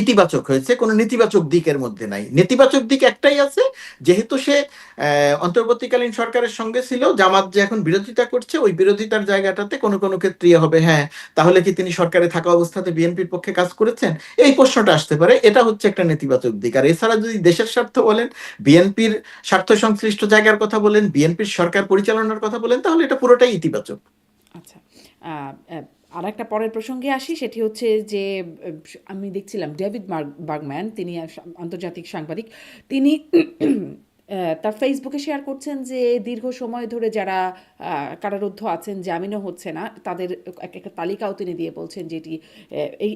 Speaker 2: ইতিবাচক হয়েছে, কোনো নেতিবাচক দিকের মধ্যে নাই। নেতিবাচক দিক একটাই আছে, যেহেতু সে অন্তর্বর্তীকালীন সরকারের সঙ্গে ছিল, জামাত যে এখন বিরোধিতা করছে, ওই বিরোধিতার জায়গাটাতে কোনো কোনো ক্ষেত্রে হবে, হ্যাঁ তাহলে কি তিনি সরকারে থাকা অবস্থাতে বিএনপির পক্ষে কাজ করেছেন, এই প্রশ্নটা আসতে পারে, এটা হচ্ছে একটা নেতিবাচক দিক। আর এছাড়া যদি দেশের স্বার্থ বলেন, বিএনপির স্বার্থ সংশ্লিষ্ট জায়গার কথা বলেন, বিএনপির সরকার পরিচালনার কথা বলেন, তাহলে এটা পুরোটাই ইতিবাচক।
Speaker 1: আচ্ছা, আর একটা পরের প্রসঙ্গে আসি, সেটি হচ্ছে যে আমি দেখছিলাম ডেভিড বার্গম্যান, তিনি আন্তর্জাতিক সাংবাদিক, তিনি তার ফেসবুকে শেয়ার করছেন যে দীর্ঘ সময় ধরে যারা কারারুদ্ধ আছেন, জামিনও হচ্ছে না, তাদের একটা তালিকাও তিনি দিয়ে বলছেন যে এটি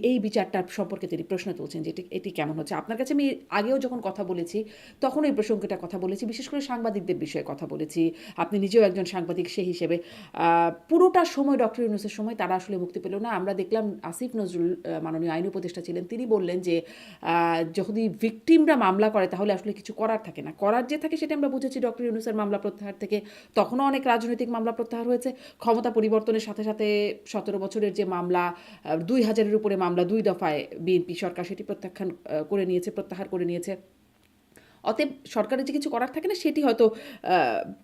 Speaker 1: এই বিচারটার সম্পর্কে তিনি প্রশ্ন তুলছেন যে এটি কেমন হচ্ছে। আপনার কাছে আমি আগেও যখন কথা বলেছি তখন এই প্রসঙ্গটা কথা বলেছি, বিশেষ করে সাংবাদিকদের বিষয়ে কথা বলেছি, আপনি নিজেও একজন সাংবাদিক সেই হিসেবে। পুরোটা সময় ডক্টর ইউনূসের সময় তারা আসলে মুক্তি পেল না। আমরা দেখলাম আসিফ নজরুল, মাননীয় আইন উপদেষ্টা ছিলেন, তিনি বললেন যে যদি ভিকটিমরা মামলা করে তাহলে আসলে কিছু করার থাকে না, করার যে থাকে সেটা আমরা বুঝেছি ডক্টর ইউনূসের মামলা প্রত্যাহার থেকে। তখনও অনেক রাজনৈতিক মামলা প্রত্যাহার হয়েছে, ক্ষমতা পরিবর্তনের সাথে সাথে 17 বছরের যে মামলা, 2000-এর উপরে মামলা 2 দফায় বিএনপি সরকার সেটি প্রত্যাহার করে নিয়েছে। অতএব সরকারের যে কিছু করার থাকে না সেটি হয়তো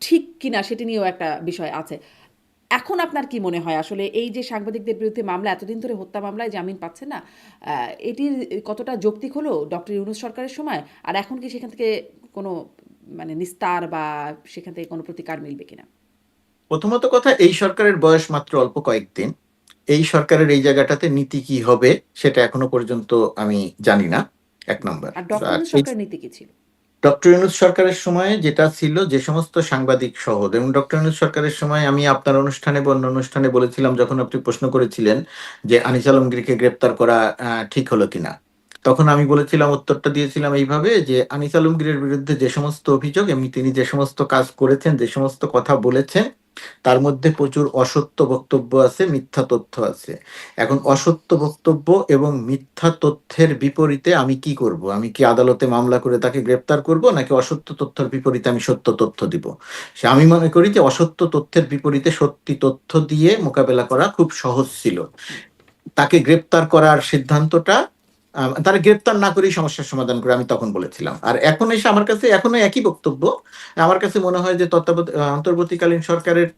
Speaker 1: ঠিক কিনা সেটি নিয়েও একটা বিষয় আছে। এখন আপনার কি মনে হয় আসলে এই যে সাংবাদিকদের বিরুদ্ধে মামলা, এতদিন ধরে হত্যা মামলায় জামিন পাচ্ছে না, এটির কতটা যৌক্তিক হলো ডক্টর ইউনূস সরকারের সময়? আর এখন কি সেখান থেকে কোনো মানে নিস্তার বা সেখান থেকে কোনো প্রতিকার মিলবে কিনা?
Speaker 2: প্রথমত কথা, এই সরকারের বয়স মাত্র অল্প কয়েকদিন, এই সরকারের এই জায়গাটাতে নীতি কি হবে সেটা এখনো পর্যন্ত আমি জানি না, এক নম্বর।
Speaker 1: আর ডক্টর
Speaker 2: আর
Speaker 1: ইউনূস
Speaker 2: এই
Speaker 1: সরকারের নীতি কি ছিল?
Speaker 2: ডক্টর ইউনূস সরকারের সময় যেটা ছিল, যে সমস্ত সাংবাদিক সহ, এবং ডক্টর ইউনূস সরকারের সময় আমি আপনার অনুষ্ঠানে বা অন্য অনুষ্ঠানে বলেছিলাম, যখন আপনি প্রশ্ন করেছিলেন যে আনিস আলমগীরকে গ্রেপ্তার করা ঠিক হলো কিনা, তখন আমি বলেছিলাম, উত্তরটা দিয়েছিলাম এইভাবে যে আনিস আলমগীরের বিরুদ্ধে যে সমস্ত অভিযোগ এবং তিনি যে সমস্ত কাজ করেছেন, যে সমস্ত কথা বলেছেন, তার মধ্যে প্রচুর অসত্য বক্তব্য আছে, মিথ্যা তথ্য আছে। এখন অসত্য বক্তব্য এবং মিথ্যা তথ্যের বিপরীতে আমি কি করব? আমি কি আদালতে মামলা করে তাকে গ্রেপ্তার করব, নাকি অসত্য তথ্যের বিপরীতে আমি সত্য তথ্য দিব? আমি মনে করি যে অসত্য তথ্যের বিপরীতে সত্যি তথ্য দিয়ে মোকাবেলা করা খুব সহজ ছিল। তাকে গ্রেপ্তার করার সিদ্ধান্তটা, তারা গ্রেপ্তার না করেই সমস্যার সমাধান করে, আমি তখন বলেছিলাম। আর এখন এসে আমার কাছে এখনো একই বক্তব্য। আমার কাছে মনে হয় যে অন্তর্বর্তীকালীন সরকারের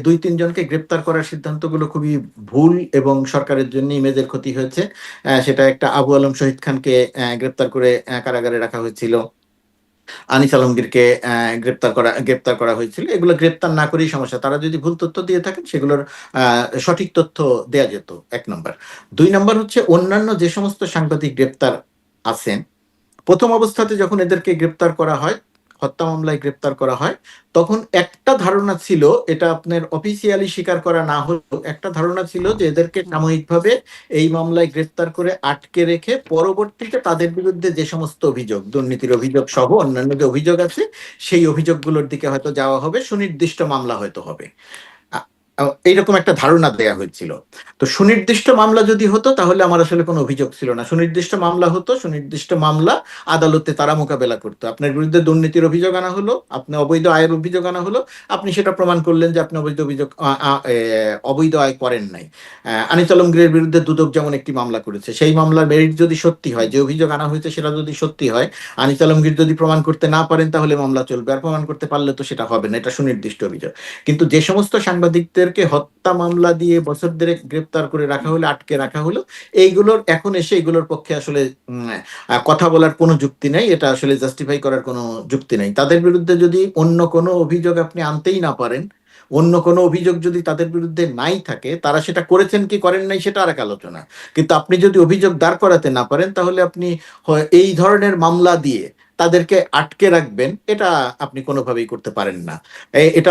Speaker 2: দুই তিনজনকে গ্রেপ্তার করার সিদ্ধান্তগুলো খুবই ভুল এবং সরকারের জন্য ইমেজের ক্ষতি হয়েছে। সেটা একটা আবু আলম শহীদ খানকে গ্রেপ্তার করে কারাগারে রাখা হয়েছিল, আনিস আলমগীরকে গ্রেপ্তার করা হয়েছিল, এগুলো গ্রেপ্তার না করেই সমস্যা। তারা যদি ভুল তথ্য দিয়ে থাকেন সেগুলোর সঠিক তথ্য দেয়া যেত, এক নম্বর। দুই নম্বর হচ্ছে, অন্যান্য যে সমস্ত সাংবাদিক গ্রেপ্তার আছেন, প্রথম অবস্থাতে যখন এদেরকে গ্রেপ্তার করা হয়, হত্যা মামলায় গ্রেপ্তার করা হয়, তখন একটা ধারণা ছিল, এটা আপনার অফিসিয়ালি স্বীকার করা না হলেও একটা ধারণা ছিল যে এদেরকে
Speaker 1: হুম,
Speaker 2: সাময়িকভাবে এই মামলায় গ্রেফতার করে আটকে রেখে পরবর্তীতে তাদের বিরুদ্ধে যে সমস্ত অভিযোগ, দুর্নীতির অভিযোগ সহ অন্যান্য যে অভিযোগ আছে, সেই অভিযোগগুলোর দিকে হয়তো যাওয়া হবে, সুনির্দিষ্ট মামলা হয়তো হবে। এইরকম একটা ধারণা দেয়া হয়েছিল। তো সুনির্দিষ্ট মামলা যদি হতো তাহলে আমার আসলে কোনো অভিযোগ ছিল না। সুনির্দিষ্ট মামলা হতো, সুনির্দিষ্ট মামলা আদালতে তারা মোকাবেলা করতো। আপনার বিরুদ্ধে দুর্নীতির অভিযোগ আনা হলো, আপনি অবৈধ আয়ের অভিযোগ আনা হলো, আপনি সেটা প্রমাণ করলেন যে আপনি অবৈধ আয় করেন নাই। আনিস আলমগীরের বিরুদ্ধে দুদক যেমন একটি মামলা করেছে, সেই মামলার মেরিট যদি সত্যি হয়, যে অভিযোগ আনা হয়েছে সেটা যদি সত্যি হয়, আনিস আলমগীর যদি প্রমাণ করতে না পারেন তাহলে মামলা চলবে, আর প্রমাণ করতে পারলে তো সেটা হবে না, এটা সুনির্দিষ্ট অভিযোগ। কিন্তু যে সমস্ত সাংবাদিকদেরকে হত্যা মামলা দিয়ে বছর দেড়েক গ্রেপ্তার করে রাখা হলো, আটকে রাখা হলো, এইগুলোর এখন এসে এগুলোর পক্ষে আসলে কথা বলার কোনো যুক্তি নেই, এটা আসলে জাস্টিফাই করার কোনো যুক্তি নেই। তাদের বিরুদ্ধে যদি অন্য কোনো অভিযোগ আপনি আনতেই না পারেন, অন্য কোনো অভিযোগ যদি তাদের বিরুদ্ধে নাই থাকে, তারা সেটা করেছেন কি করেন নাই সেটা আর এক আলোচনা। কিন্তু আপনি যদি অভিযোগ দাঁড় করাতে না পারেন, তাহলে আপনি এই ধরনের মামলা দিয়ে তাদেরকে আটকে রাখবেন, এটা আপনি কোনোভাবেই করতে পারেন না। এটা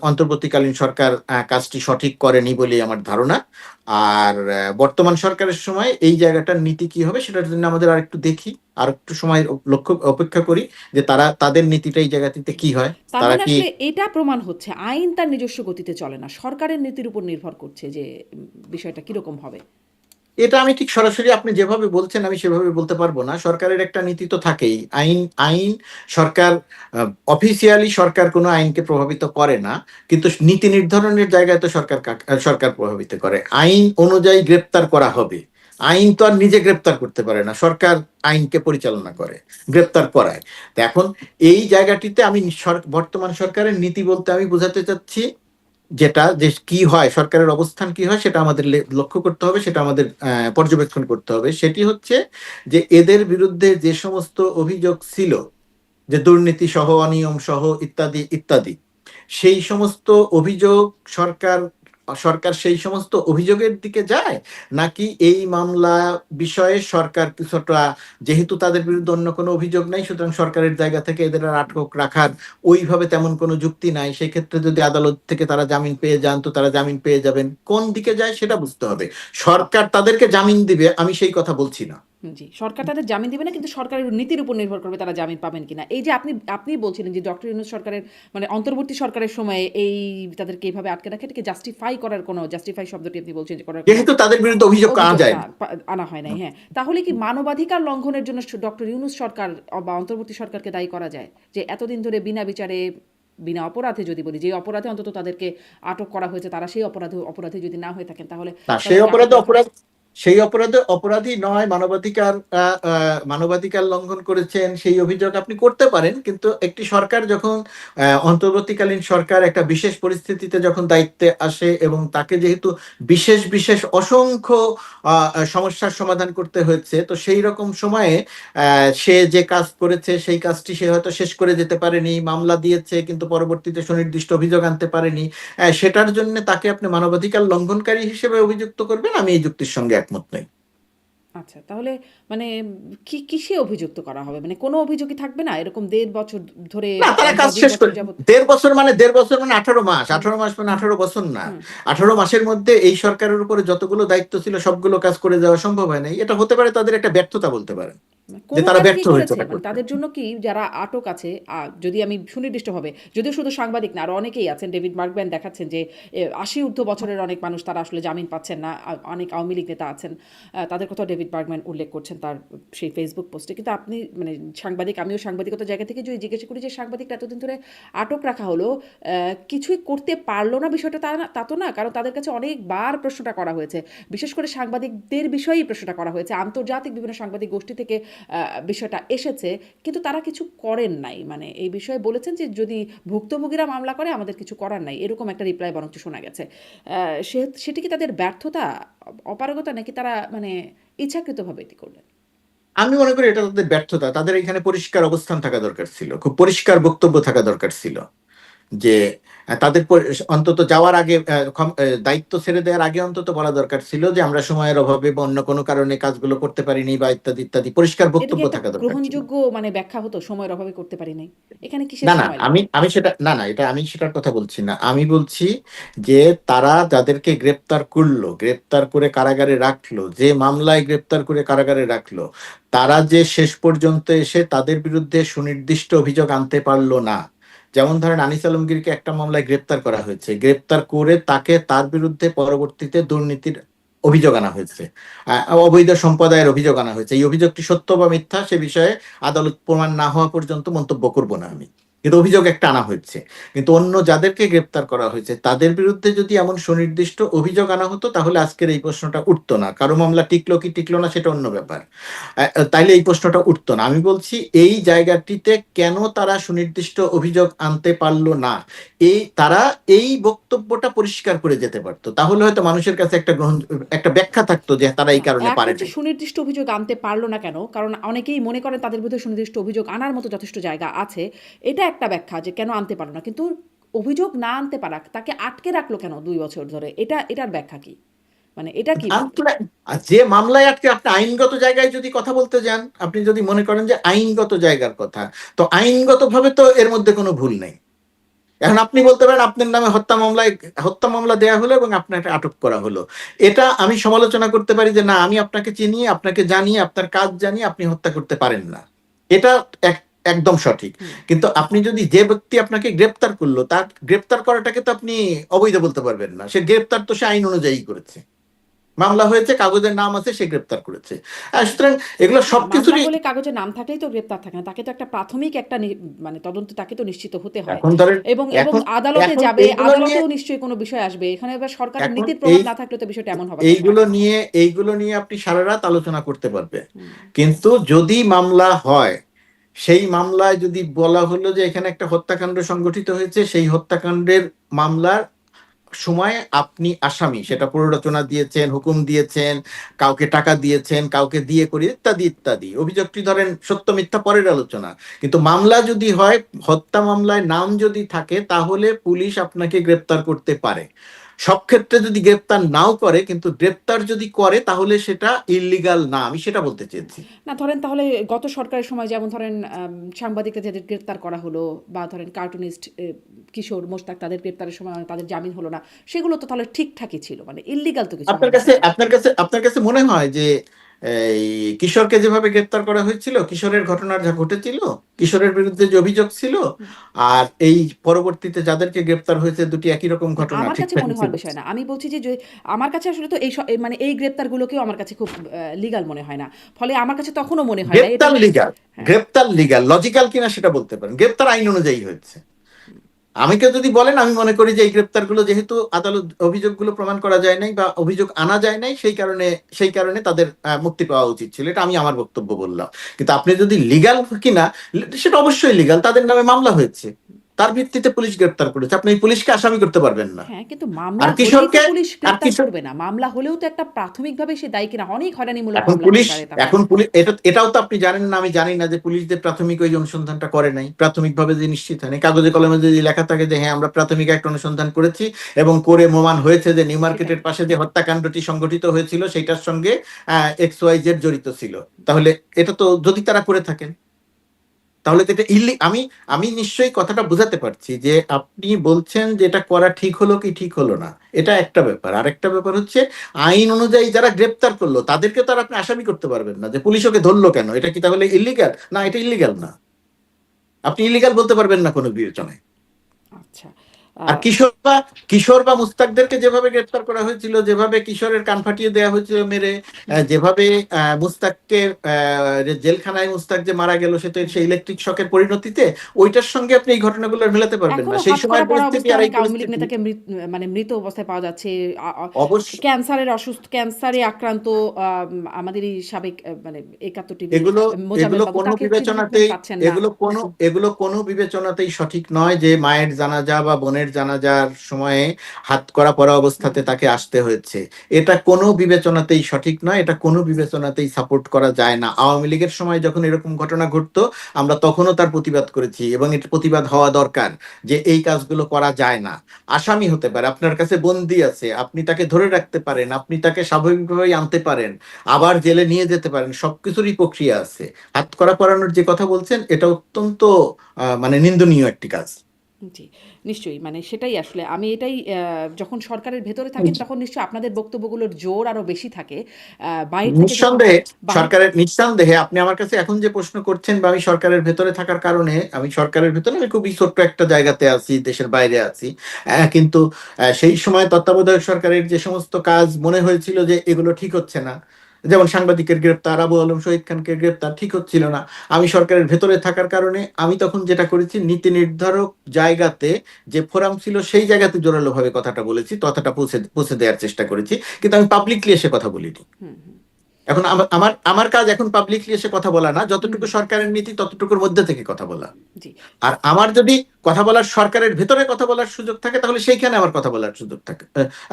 Speaker 2: অন্তর্বর্তীকালীন সরকার কাজটি সঠিক করেনি বলেই আমার ধারণা। আর বর্তমান সরকারের সময় এই জায়গাটার নীতি কি হবে সেটার জন্য আমাদের আরেকটু দেখি, আর একটু সময় লক্ষ্য অপেক্ষা করি যে তাদের নীতিটা এই জায়গাটিতে কি হয়।
Speaker 1: তার
Speaker 2: তারা
Speaker 1: মানে
Speaker 2: কি
Speaker 1: আসলে এটা প্রমাণ হচ্ছে আইন তার নিজস্ব গতিতে চলে না, সরকারের নীতির উপর নির্ভর করছে যে বিষয়টা কিরকম হবে।
Speaker 2: এটা আমি ঠিক সরাসরি আপনি যেভাবে বলছেন আমি সেভাবে বলতে পারবো না। সরকারের একটা নীতি তো থাকেই, আইন আইন সরকার অফিসিয়ালি সরকার কোনো আইনকে প্রভাবিত করে না, কিন্তু নীতি নির্ধারণের জায়গায় তো সরকার প্রভাবিত করে। আইন অনুযায়ী গ্রেপ্তার করা হবে, আইন তো আর নিজে গ্রেপ্তার করতে পারে না, সরকার আইনকে পরিচালনা করে, গ্রেপ্তার করায়। তো এখন এই জায়গাটিতে আমি বর্তমান সরকারের নীতি বলতে আমি বোঝাতে চাচ্ছি যেটা, যে কি হয়, সরকারের অবস্থান কি হয় সেটা আমাদের লক্ষ্য করতে হবে, সেটা আমাদের পর্যবেক্ষণ করতে হবে। সেটি হচ্ছে যে এদের বিরুদ্ধে যে সমস্ত অভিযোগ ছিল, যে দুর্নীতি সহ, অনিয়ম সহ, ইত্যাদি ইত্যাদি, সেই সমস্ত অভিযোগ সরকার সরকার সেই সমস্ত অভিযোগের দিকে যায়, নাকি এই মামলা বিষয়ে সরকার কিছুটা, যেহেতু তাদের বিরুদ্ধে অন্য কোনো অভিযোগ নাই সুতরাং সরকারের জায়গা থেকে এদের আর আটক রাখার ওইভাবে তেমন কোনো যুক্তি নাই, সেই ক্ষেত্রে যদি আদালত থেকে তারা জামিন পেয়ে যান তো তারা জামিন পেয়ে যাবেন, কোন দিকে যায় সেটা বুঝতে হবে। সরকার তাদেরকে জামিন দিবে আমি সেই কথা বলছি না।
Speaker 1: জি, সরকার তাদের জামিন দিবে না, কিন্তু সরকারের নীতির উপর নির্ভর করবে তারা জামিন পাবেন কিনা। এই যে আপনি বলছিলেন যে ডক্টর ইউনূস সরকারের মানে অন্তর্বর্তী সরকারের সময়ে এই তাদেরকে এইভাবে আটকে রাখে, এটাকে জাস্টিফাই করার কোনো, জাস্টিফাই শব্দটি আপনি বলছেন যে করার কোনো
Speaker 2: যেহেতু তাদের বিরুদ্ধে অভিযোগ আনা যায় না।
Speaker 1: আনা হয় নাই, হ্যাঁ, তাহলে কি মানবাধিকার লঙ্ঘনের জন্য ডক্টর ইউনূস সরকার বা অন্তর্বর্তী সরকারকে দায়ী করা যায়, যে এতদিন ধরে বিনা বিচারে, বিনা অপরাধে, যদি বলি যে অপরাধে অন্তত তাদেরকে আটক করা হয়েছে, তারা সেই অপরাধী যদি না হয়ে থাকেন তাহলে
Speaker 2: না, সেই
Speaker 1: তাদেরকে আটক
Speaker 2: অপরাধে
Speaker 1: রাখা।
Speaker 2: সেই অপরাধে অপরাধী নয়, মানবাধিকার লঙ্ঘন করেছেন সেই অভিযোগ আপনি করতে পারেন, কিন্তু একটি সরকার যখন অন্তর্বর্তীকালীন সরকার একটা বিশেষ পরিস্থিতিতে যখন দায়িত্বে আসে এবং তাকে যেহেতু বিশেষ বিশেষ অসংখ্য সমস্যার সমাধান করতে হয়েছে, তো সেই রকম সময়ে সে যে কাজ করেছে সেই কাজটি সে হয়তো শেষ করে যেতে পারেনি, মামলা দিয়েছে কিন্তু পরবর্তীতে সুনির্দিষ্ট অভিযোগ আনতে পারেনি, সেটার জন্য তাকে আপনি মানবাধিকার লঙ্ঘনকারী হিসেবে অভিযুক্ত করবেন, আমি এই যুক্তির সঙ্গে একমত নই।
Speaker 1: আচ্ছা, তাহলে মানে কিসে অভিযুক্ত করা হবে? মানে কোনো অভিযোগই থাকবে না? এরকম ১.৫ বছর ধরে
Speaker 2: না, তারা
Speaker 1: বা
Speaker 2: কাজ
Speaker 1: ২
Speaker 2: শেষ
Speaker 1: বছর
Speaker 2: করে,
Speaker 1: যাবৎ।
Speaker 2: ১.৫ বছর মানে ১৮ মাস,
Speaker 1: হুম,
Speaker 2: ১৮ মাস মানে
Speaker 1: হুম,
Speaker 2: ১৮ বছর না।
Speaker 1: হুম।
Speaker 2: ১৮ মাসের মধ্যে এই সরকারের উপরে যতগুলো দায়িত্ব ছিল সবগুলো কাজ করে যাওয়া সম্ভব হয় নাই, এটা হতে পারে তাদের একটা ব্যর্থতা বলতে পারেন, যে
Speaker 1: কোনো
Speaker 2: তারা
Speaker 1: কাজ কি
Speaker 2: ব্যর্থ হয়েছে
Speaker 1: করেছে?
Speaker 2: ওটা
Speaker 1: মানে
Speaker 2: করতে।
Speaker 1: তাদের জন্য কি যারা আটক আছে, যদি আমি সুনির্দিষ্টভাবে, যদিও শুধু সাংবাদিক না, আরো অনেকেই আছেন, ডেভিড বার্গম্যান দেখাচ্ছেন যে ৮০ ঊর্ধ্ব বছরের অনেক মানুষ তারা আসলে জামিন পাচ্ছেন না। অনেক আওয়ামী লীগ নেতা আছেন, তাদের কথাও ডেভিড বার্গম্যান উল্লেখ করছেন তার সেই ফেসবুক পোস্টে। কিন্তু আপনি মানে সাংবাদিক, আমিও সাংবাদিকতার জায়গা থেকে যদি জিজ্ঞাসা করি যে সাংবাদিকরা এতদিন ধরে আটক রাখা হলো, কিছুই করতে পারলো না, বিষয়টা তা তো না, কারণ তাদের কাছে অনেকবার প্রশ্নটা করা হয়েছে। বিশেষ করে সাংবাদিকদের বিষয়েই প্রশ্নটা করা হয়েছে, আন্তর্জাতিক বিভিন্ন সাংবাদিক গোষ্ঠী থেকে বিষয়টা এসেছে, কিন্তু তারা কিছু করেন নাই। মানে এই বিষয়ে বলেছেন যে যদি ভুক্তভোগীরা মামলা করে আমাদের কিছু করার নাই, এরকম একটা রিপ্লাই বরঞ্চ শোনা গেছে। সেটি কি তাদের ব্যর্থতা, অপারগতা, নাকি তারা মানে ইচ্ছাকৃতভাবে এটি করলেন?
Speaker 2: আমি মনে করি এটা তাদের ব্যর্থতা। তাদের এখানে পরিষ্কার অবস্থান থাকা দরকার ছিল, খুব পরিষ্কার বক্তব্য থাকা দরকার ছিল, যে তাদের অন্তত যাওয়ার আগে দায়িত্ব ছেড়ে দেওয়ার আগে অন্তত বলা দরকার ছিল যে আমরা সময়ের অভাবে বা অন্য কোনো কারণে কাজগুলো করতে পারিনি বা ইত্যাদি ইত্যাদি, পরিষ্কার
Speaker 1: এটা কি
Speaker 2: বক্তব্য
Speaker 1: একটা
Speaker 2: থাকা দরকার ছিল।
Speaker 1: গ্রহণযোগ্য মানে ব্যাখ্যা হতো, সময়ের অভাবে করতে পারি নাই? এখানে কিসের
Speaker 2: না না,
Speaker 1: সময়
Speaker 2: আমি
Speaker 1: লাগবে?
Speaker 2: আমি সেটা না না, এটা আমি সেটার কথা বলছি না। আমি বলছি যে তারা যাদেরকে গ্রেপ্তার করলো, গ্রেপ্তার করে কারাগারে রাখলো, যে মামলায় গ্রেপ্তার করে কারাগারে রাখলো, তারা যে শেষ পর্যন্ত এসে তাদের বিরুদ্ধে সুনির্দিষ্ট অভিযোগ আনতে পারলো না। যেমন ধরেন আনিস আলমগীরকে একটা মামলায় গ্রেপ্তার করা হয়েছে, গ্রেপ্তার করে তার বিরুদ্ধে পরবর্তীতে দুর্নীতির অভিযোগ আনা হয়েছে, অবৈধ সম্পদায়ের অভিযোগ আনা হয়েছে। এই অভিযোগটি সত্য বা মিথ্যা সে বিষয়ে আদালত প্রমাণ না হওয়া পর্যন্ত মন্তব্য করব না আমি, কিন্তু অভিযোগ একটা আনা হয়েছে। কিন্তু অন্য যাদেরকে গ্রেপ্তার করা হয়েছে তাদের বিরুদ্ধে যদি এমন সুনির্দিষ্ট অভিযোগ আনা হতো তাহলে আজকের এই প্রশ্নটা উঠতো না। কারো মামলা টিকলো কি টিকলো না সেটা অন্য ব্যাপার, তাইলে এই প্রশ্নটা উঠতো না। আমি বলছি এই জায়গাটিতে কেন তারা সুনির্দিষ্ট অভিযোগ আনতে পারলো না, তারা এই বক্তব্যটা পরিষ্কার করে যেতে পারতো, তাহলে হয়তো মানুষের কাছে একটা ব্যাখ্যা থাকতো যে তারা এই কারণে
Speaker 1: এক
Speaker 2: পারে
Speaker 1: হচ্ছে
Speaker 2: নাই।
Speaker 1: সুনির্দিষ্ট অভিযোগ আনতে পারলো না কেন, কারণ অনেকেই মনে করেন তাদের বিরুদ্ধে সুনির্দিষ্ট অভিযোগ আনার মতো যথেষ্ট জায়গা আছে। এটা একটা ব্যাখ্যা যে কেন আনতে পারলো না, কিন্তু অভিযোগ না আনতে পারা, তাকে আটকে রাখলো কেন 2 বছর ধরে, এটার ব্যাখ্যা কি? মানে এটা কি?
Speaker 2: আর যে মামলায় আটকে, আপনি আইনগত জায়গায় যদি কথা বলতে যান, আপনি যদি মনে করেন যে আইনগত জায়গার কথা, তো আইনগত ভাবে তো এর মধ্যে কোনো ভুল নেই। এখন আপনি বলতে পারেন আপনার নামে হত্যা মামলা দেয়া হলো এবং আপনাকে আটক করা হলো, এটা আমি সমালোচনা করতে পারি যে না, আমি আপনাকে চিনি, আপনাকে জানি, আপনার কাজ জানি, আপনি হত্যা করতে পারেন না, এটা একদম সঠিক।
Speaker 1: হুম।
Speaker 2: কিন্তু আপনি যদি, যে ব্যক্তি আপনাকে গ্রেপ্তার করলো, তার গ্রেপ্তার করাটাকে তো আপনি অবৈধ বলতে পারবেন না। সে গ্রেপ্তার তো সে আইন অনুযায়ী করেছে, মামলা হয়েছে, কাগজের নাম আছে, সে গ্রেপ্তার করেছে। সুতরাং এগুলো
Speaker 1: না, মামলা
Speaker 2: সবকিছুরই,
Speaker 1: হলে কাগজে নাম থাকলেই তো গ্রেপ্তার থাকে না, তাকে তো একটা প্রাথমিক একটা মানে তদন্ত তাকে তো নিশ্চিত হতে হয়।
Speaker 2: এখন ধরেন,
Speaker 1: এবং এবং
Speaker 2: এখন
Speaker 1: আদালতে
Speaker 2: এখন
Speaker 1: যাবে,
Speaker 2: এইগুলো নিয়ে,
Speaker 1: আদালতেও নিশ্চয়ই কোনো বিষয় আসবে এখানে, এবার সরকারের
Speaker 2: এখন
Speaker 1: নীতির
Speaker 2: এই
Speaker 1: প্রভাব না থাকলে তো বিষয়টা এমন হবার কথা না।
Speaker 2: এইগুলো নিয়ে আপনি সারা রাত আলোচনা করতে পারবেন।
Speaker 1: হুম।
Speaker 2: কিন্তু যদি মামলা হয়, সেই মামলায় যদি বলা হলো যে এখানে একটা হত্যাকাণ্ড সংগঠিত হয়েছে, সেই হত্যাকাণ্ডের মামলার সময় আপনি আসামি, সেটা প্ররোচনা দিয়েছেন, হুকুম দিয়েছেন, কাউকে টাকা দিয়েছেন, কাউকে দিয়ে করি, ইত্যাদি ইত্যাদি, অভিযোগটি ধরেন সত্য মিথ্যা পরের আলোচনা। কিন্তু মামলা যদি হয়, হত্যা মামলায় নাম যদি থাকে, তাহলে পুলিশ আপনাকে গ্রেপ্তার করতে পারে। সব ক্ষেত্রে যদি গ্রেপ্তার নাও করে, কিন্তু গ্রেপ্তার যদি করে তাহলে সেটা ইল্লিগাল না, আমি সেটা বলতে চেয়েছি।
Speaker 1: না, ধরেন তাহলে গত সরকারের সময় যেমন ধরেন সাংবাদিকরা যাদের গ্রেপ্তার করা হলো, বা ধরেন কার্টুনিস্ট কিশোর মোশতাক, তাদের গ্রেপ্তারের সময় তাদের জামিন হলো না, সেগুলো তো তাহলে ঠিকঠাকই ছিল, মানে ইল্লিগাল তো কিছু
Speaker 2: আপনার
Speaker 1: হয়নি,
Speaker 2: কাছে
Speaker 1: তাই না?
Speaker 2: আপনার কাছে মনে হয় যে এই কিশোরকে যেভাবে গ্রেপ্তার করা হয়েছিল, কিশোরের ঘটনার যা ঘটেছিল, কিশোরের বিরুদ্ধে যে অভিযোগ ছিল,
Speaker 1: হুম।
Speaker 2: আর এই পরবর্তীতে যাদেরকে গ্রেপ্তার হয়েছে, দুটি একই রকম
Speaker 1: না,
Speaker 2: ঘটনা,
Speaker 1: আমার কাছে
Speaker 2: ঠিকঠাকই
Speaker 1: মনে
Speaker 2: ছিল?
Speaker 1: হওয়ার বিষয় না, আমি বলছি যে আমার কাছে আসলে তো মানে এই গ্রেপ্তারগুলোকেও আমার কাছে খুব লিগাল মনে হয় না। ফলে আমার কাছে তখনও মনে হয় না এটা।
Speaker 2: গ্রেপ্তার লিগাল,
Speaker 1: হ্যাঁ।
Speaker 2: গ্রেপ্তার লিগাল, লজিক্যাল কিনা সেটা বলতে পারেন। গ্রেপ্তার আইন অনুযায়ী হয়েছে। আমাকে যদি বলেন, আমি মনে করি যে এই গ্রেপ্তারগুলো যেহেতু আদালত অভিযোগগুলো প্রমাণ করা যায় নাই বা অভিযোগ আনা যায় নাই, সেই কারণে তাদের মুক্তি পাওয়া উচিত ছিল, এটা আমি আমার বক্তব্য বললাম। কিন্তু আপনি যদি লিগাল কিনা, সেটা অবশ্যই লিগাল, তাদের নামে মামলা হয়েছে, তার ভিত্তিতে পুলিশ গ্রেপ্তার করেছে, আপনি এই পুলিশকে আসামি করতে পারবেন না।
Speaker 1: হ্যাঁ, কিন্তু
Speaker 2: আর
Speaker 1: মামলা হলেই তো
Speaker 2: কিশোরকে,
Speaker 1: পুলিশ
Speaker 2: আর
Speaker 1: গ্রেপ্তার
Speaker 2: কিশোর,
Speaker 1: করবে না। মামলা হলেও তো একটা প্রাথমিকভাবে সে দায়ী কিনা, অনেক হয়রানিমূলক
Speaker 2: এখন
Speaker 1: মামলা হতে
Speaker 2: পুলিশ
Speaker 1: পারে তাহলে।
Speaker 2: এখন পুলিশ এটাও তো আপনি জানেন না, আমি জানি না যে পুলিশদের প্রাথমিক ওই অনুসন্ধানটা করে নাই, প্রাথমিকভাবে যে নিশ্চিত হয়নি। কাগজে কলমে যদি লেখা থাকে যে হ্যাঁ আমরা প্রাথমিক একটা অনুসন্ধান করেছি এবং করে প্রমাণ হয়েছে যে নিউ
Speaker 1: সেটাই।
Speaker 2: মার্কেটের পাশে যে হত্যাকাণ্ডটি সংঘটিত হয়েছিল সেটার সঙ্গে XYZ জড়িত ছিল, তাহলে এটা তো, যদি তারা করে থাকেন, তাহলে তো এটা আমি আমি নিশ্চয়ই কথাটা বোঝাতে পারছি যে আপনি বলছেন যে এটা করা ঠিক হলো কি ঠিক হলো না, এটা একটা ব্যাপার। আরেকটা ব্যাপার হচ্ছে, আইন অনুযায়ী যারা গ্রেপ্তার করলো তাদেরকে তো আর আপনি আসামি করতে পারবেন না যে পুলিশ ওকে ধরলো কেন, এটা কি তাহলে ইল্লিগাল? না, এটা ইল্লিগাল না, আপনি ইল্লিগাল বলতে পারবেন না কোনো বিবেচনায়।
Speaker 1: আচ্ছা।
Speaker 2: আর কিশোর বা মুস্তাকদেরকে যেভাবে গ্রেপ্তার করা হয়েছিল, যেভাবে কিশোরের কান ফাটিয়ে দেওয়া হয়েছিল মেরে,
Speaker 1: হুম।
Speaker 2: যেভাবে মুস্তাককে জেলখানায় মুস্তাক যে মারা গেল, সেটা সেই ইলেকট্রিক শকের পরিণতিতে, ওইটার সঙ্গে আপনি এই ঘটনাগুলো মেলাতে পারবেন না।
Speaker 1: এখনো
Speaker 2: সেই
Speaker 1: হাতকড়া
Speaker 2: সময়ের
Speaker 1: পরা
Speaker 2: পরিস্থিতি
Speaker 1: অবস্থায়
Speaker 2: আর এই
Speaker 1: অনেক আওয়ামী লীগ
Speaker 2: পরিস্থিতি
Speaker 1: নেতাকে মানে মৃত অবস্থায় পাওয়া যাচ্ছে।
Speaker 2: অবশ্য
Speaker 1: ক্যান্সারে আক্রান্ত আমাদের এই সাবেক মানে 71 টিভির
Speaker 2: এগুলো
Speaker 1: মোজাম্মেল
Speaker 2: এগুলো
Speaker 1: বাবু,
Speaker 2: কোনো
Speaker 1: তাকে ট্রিটমেন্ট
Speaker 2: বিবেচনাতেই
Speaker 1: পাচ্ছেন না।
Speaker 2: এগুলো কোনো বিবেচনাতেই সঠিক নয় যে মায়ের জানাজা বা বোনের বোনের জানাজার সময়ে হাতকড়া পরা অবস্থাতে তাকে আসতে হয়েছে। এটা কোনো বিবেচনাতেই সঠিক নয়, এটা কোনো বিবেচনাতেই সাপোর্ট করা যায় না। আওয়ামী লীগের সময় যখন এরকম ঘটনা ঘটতো আমরা তখনও তার প্রতিবাদ করেছি, এবং এটা প্রতিবাদ হওয়া দরকার যে এই কাজগুলো করা যায় না। আসামি হতে পারে, আপনার কাছে বন্দি আছে, আপনি তাকে ধরে রাখতে পারেন, আপনি তাকে স্বাভাবিকভাবে আনতে পারেন, আবার জেলে নিয়ে যেতে পারেন, সবকিছুরই প্রক্রিয়া আছে। হাতকড়া পরানোর যে কথা বলছেন এটা অত্যন্ত মানে নিন্দনীয় একটি কাজ।
Speaker 1: জি, নিশ্চয়ই। মানে সেটাই আসলে আমি এটাই যখন সরকারের ভেতরে থাকেন তখন নিশ্চয়ই আপনাদের বক্তব্যগুলোর জোর আরো বেশি থাকে। বাহির থেকে যখন
Speaker 2: নিঃসন্দেহে
Speaker 1: বাহির
Speaker 2: সরকারের, নিঃসন্দেহে আপনি আমার কাছে এখন যে প্রশ্ন করছেন বা আমি সরকারের ভেতরে থাকার কারণে, আমি সরকারের ভেতরে আমি খুবই ছোট্ট একটা জায়গাতে আছি, দেশের বাইরে আছি, কিন্তু সেই সময় তত্ত্বাবধায়ক সরকারের যে সমস্ত কাজ মনে হয়েছিল যে এগুলো ঠিক হচ্ছে না, যেমন সাংবাদিকের গ্রেপ্তার, আবু আলম শহীদ খানকে গ্রেপ্তার ঠিক হচ্ছিল না, আমি সরকারের ভেতরে থাকার কারণে আমি তখন যেটা করেছি, নীতি নির্ধারক জায়গাতে যে ফোরাম ছিল সেই জায়গাতে জোরালো ভাবে কথাটা বলেছি, কথাটা পৌঁছে পৌঁছে দেওয়ার চেষ্টা করেছি, কিন্তু আমি পাবলিকলি এসে কথা বলিনি।
Speaker 1: হুম, হুম,
Speaker 2: এখন আমার আমার আমার কাজ এখন পাবলিকলি এসে কথা বলা না,
Speaker 1: হুম,
Speaker 2: যতটুকু সরকারের নীতি ততটুকুর মধ্যে থেকে কথা বলা।
Speaker 1: জি।
Speaker 2: আর আমার যদি কথা বলার, সরকারের ভেতরে কথা বলার সুযোগ থাকে তাহলে সেইখানে আমার কথা বলার সুযোগ থাকে,